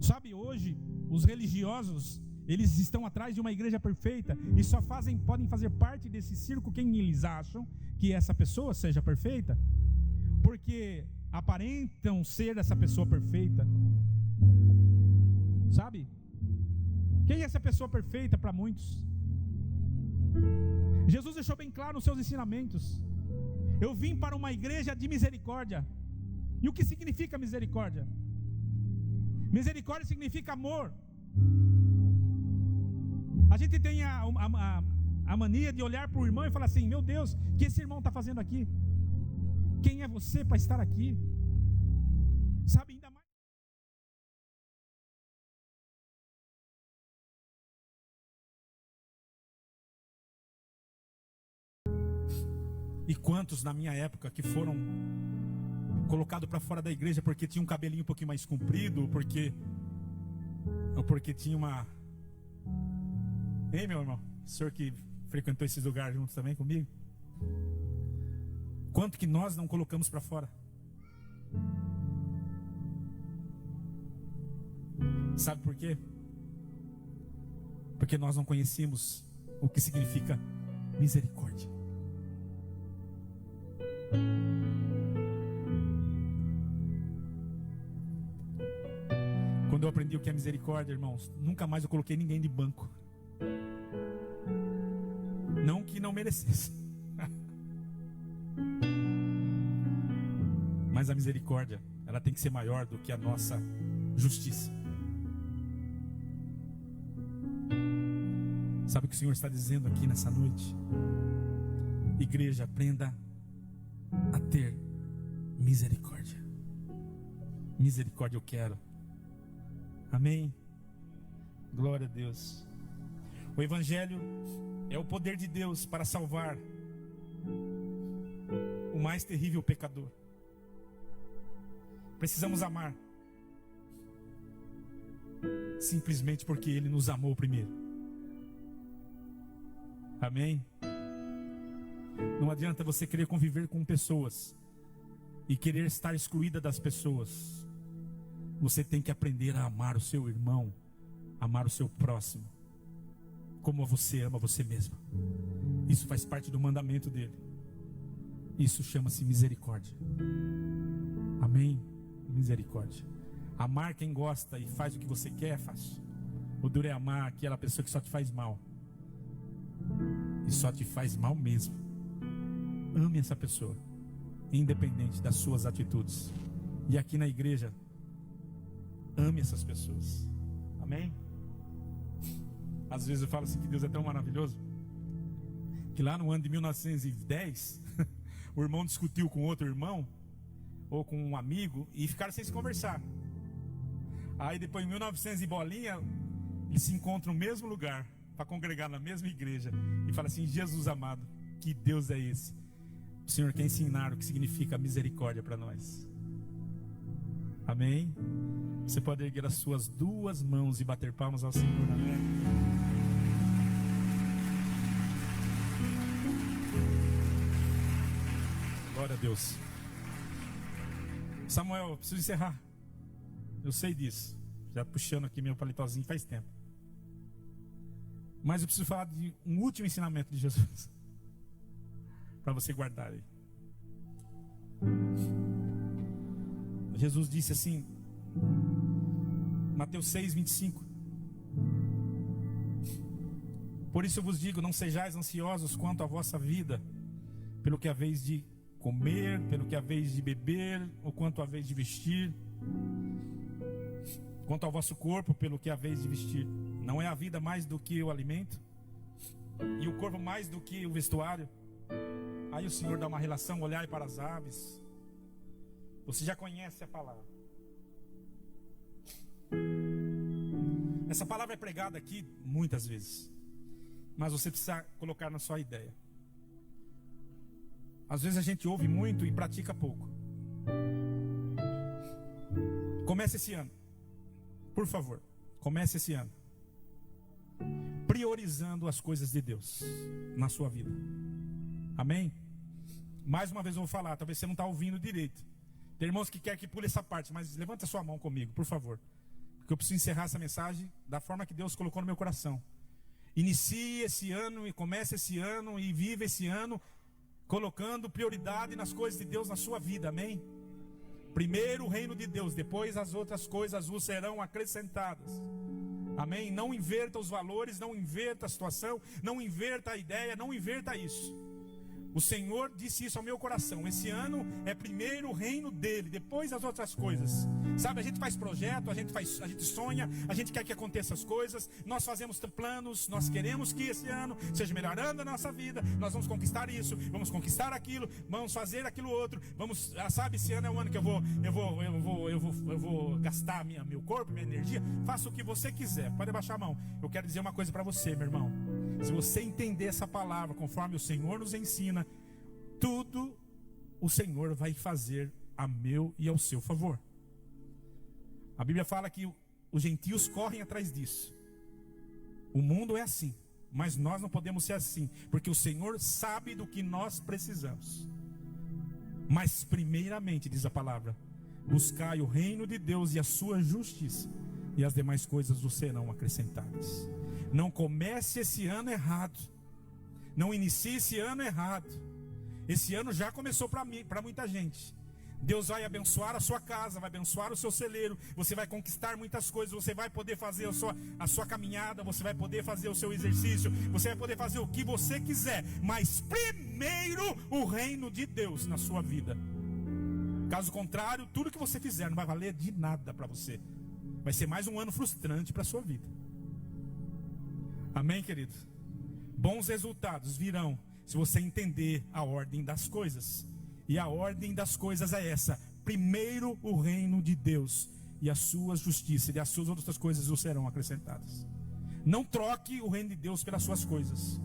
Sabe, hoje os religiosos, eles estão atrás de uma igreja perfeita e só podem fazer parte desse circo quem eles acham que essa pessoa seja perfeita, porque aparentam ser essa pessoa perfeita. Sabe? Quem é essa pessoa perfeita para muitos? Jesus deixou bem claro nos seus ensinamentos: eu vim para uma igreja de misericórdia. E o que significa misericórdia? Misericórdia significa amor. A gente tem a mania de olhar para o irmão e falar assim: meu Deus, o que esse irmão está fazendo aqui? Quem é você para estar aqui? Sabe, ainda mais E quantos na minha época que foram colocados para fora da igreja porque tinha um cabelinho um pouquinho mais comprido, ou porque tinha uma... Hein, meu irmão? O senhor que frequentou esses lugares juntos também comigo? Quanto que nós não colocamos para fora? Sabe por quê? Porque nós não conhecemos o que significa misericórdia. Quando eu aprendi o que é misericórdia, irmãos, nunca mais eu coloquei ninguém de banco. Não que não merecesse. Mas a misericórdia, ela tem que ser maior do que a nossa justiça. Sabe o que o Senhor está dizendo aqui nessa noite? Igreja, aprenda a ter misericórdia. Misericórdia eu quero. Amém? Glória a Deus. O Evangelho é o poder de Deus para salvar o mais terrível pecador. Precisamos amar simplesmente porque Ele nos amou primeiro. Amém? Não adianta você querer conviver com pessoas e querer estar excluída das pessoas. Você tem que aprender a amar o seu irmão, amar o seu próximo, como você ama você mesmo. Isso faz parte do mandamento dele. Isso chama-se misericórdia. Amém? Misericórdia. Amar quem gosta e faz o que você quer é fácil. O duro é amar aquela pessoa que só te faz mal. E só te faz mal mesmo. Ame essa pessoa, independente das suas atitudes. E aqui na igreja, ame essas pessoas. Amém? Às vezes eu falo assim que Deus é tão maravilhoso, que lá no ano de 1910 o irmão discutiu com outro irmão, ou com um amigo, e ficaram sem se conversar. Aí depois em 1900 e bolinha, eles se encontram no mesmo lugar, para congregar na mesma igreja, e fala assim: Jesus amado, que Deus é esse? O Senhor quer ensinar o que significa misericórdia para nós. Amém? Você pode erguer as suas duas mãos e bater palmas ao Senhor. Amém? Glória a Deus. Samuel, eu preciso encerrar. Eu sei disso. Já puxando aqui meu palitozinho faz tempo. Mas eu preciso falar de um último ensinamento de Jesus, para você guardar aí. Jesus disse assim, Mateus 6, 25: Por isso eu vos digo, não sejais ansiosos quanto à vossa vida, pelo que haveis de comer, pelo que haveis de beber, ou quanto haveis de vestir. Quanto ao vosso corpo, pelo que haveis de vestir. Não é a vida mais do que o alimento? E o corpo mais do que o vestuário? Aí o Senhor dá uma relação: olhai para as aves. Você já conhece a palavra. Essa palavra é pregada aqui muitas vezes, mas você precisa colocar na sua ideia. Às vezes a gente ouve muito e pratica pouco. Comece esse ano, por favor, comece esse ano priorizando as coisas de Deus na sua vida. Amém? Mais uma vez eu vou falar, talvez você não está ouvindo direito. Tem irmãos que querem que pule essa parte, mas levanta a sua mão comigo, por favor, porque eu preciso encerrar essa mensagem da forma que Deus colocou no meu coração. Inicie esse ano e comece esse ano e viva esse ano colocando prioridade nas coisas de Deus na sua vida. Amém? Primeiro o reino de Deus, depois as outras coisas vos serão acrescentadas. Amém? Não inverta os valores, não inverta a situação, não inverta a ideia, não inverta isso. O Senhor disse isso ao meu coração: esse ano é primeiro o reino dele, depois as outras coisas. Sabe, a gente faz projeto, a gente sonha, a gente quer que aconteça as coisas, nós fazemos planos, nós queremos que esse ano seja melhorando a nossa vida, nós vamos conquistar isso, vamos conquistar aquilo, vamos fazer aquilo outro, vamos, sabe, esse ano é o ano que eu vou gastar meu corpo, minha energia. Faça o que você quiser, pode abaixar a mão. Eu quero dizer uma coisa para você, meu irmão: se você entender essa palavra conforme o Senhor nos ensina, tudo
o Senhor vai fazer a meu e ao seu favor. A Bíblia fala que os gentios correm atrás disso. O mundo é assim, mas nós não podemos ser assim, porque o Senhor sabe do que nós precisamos. Mas primeiramente, diz a palavra, buscai o reino de Deus e a sua justiça, e as demais coisas vos serão acrescentadas. Não comece esse ano errado. Não inicie esse ano errado. Esse ano já começou para muita gente. Deus vai abençoar a sua casa, vai abençoar o seu celeiro. Você vai conquistar muitas coisas. Você vai poder fazer a sua caminhada. Você vai poder fazer o seu exercício. Você vai poder fazer o que você quiser. Mas primeiro o reino de Deus na sua vida. Caso contrário, tudo que você fizer não vai valer de nada para você. Vai ser mais um ano frustrante para a sua vida. Amém, querido? Bons resultados virão se você entender a ordem das coisas. E a ordem das coisas é essa: primeiro o reino de Deus e a sua justiça, e as suas outras coisas vos serão acrescentadas. Não troque o reino de Deus pelas suas coisas.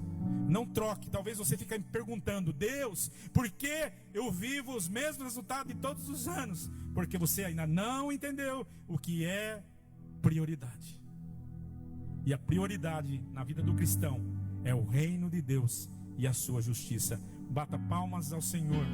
Não troque. Talvez você fique me perguntando: Deus, por que eu vivo os mesmos resultados de todos os anos? Porque você ainda não entendeu o que é prioridade. E a prioridade na vida do cristão é o reino de Deus e a sua justiça. Bata palmas ao Senhor.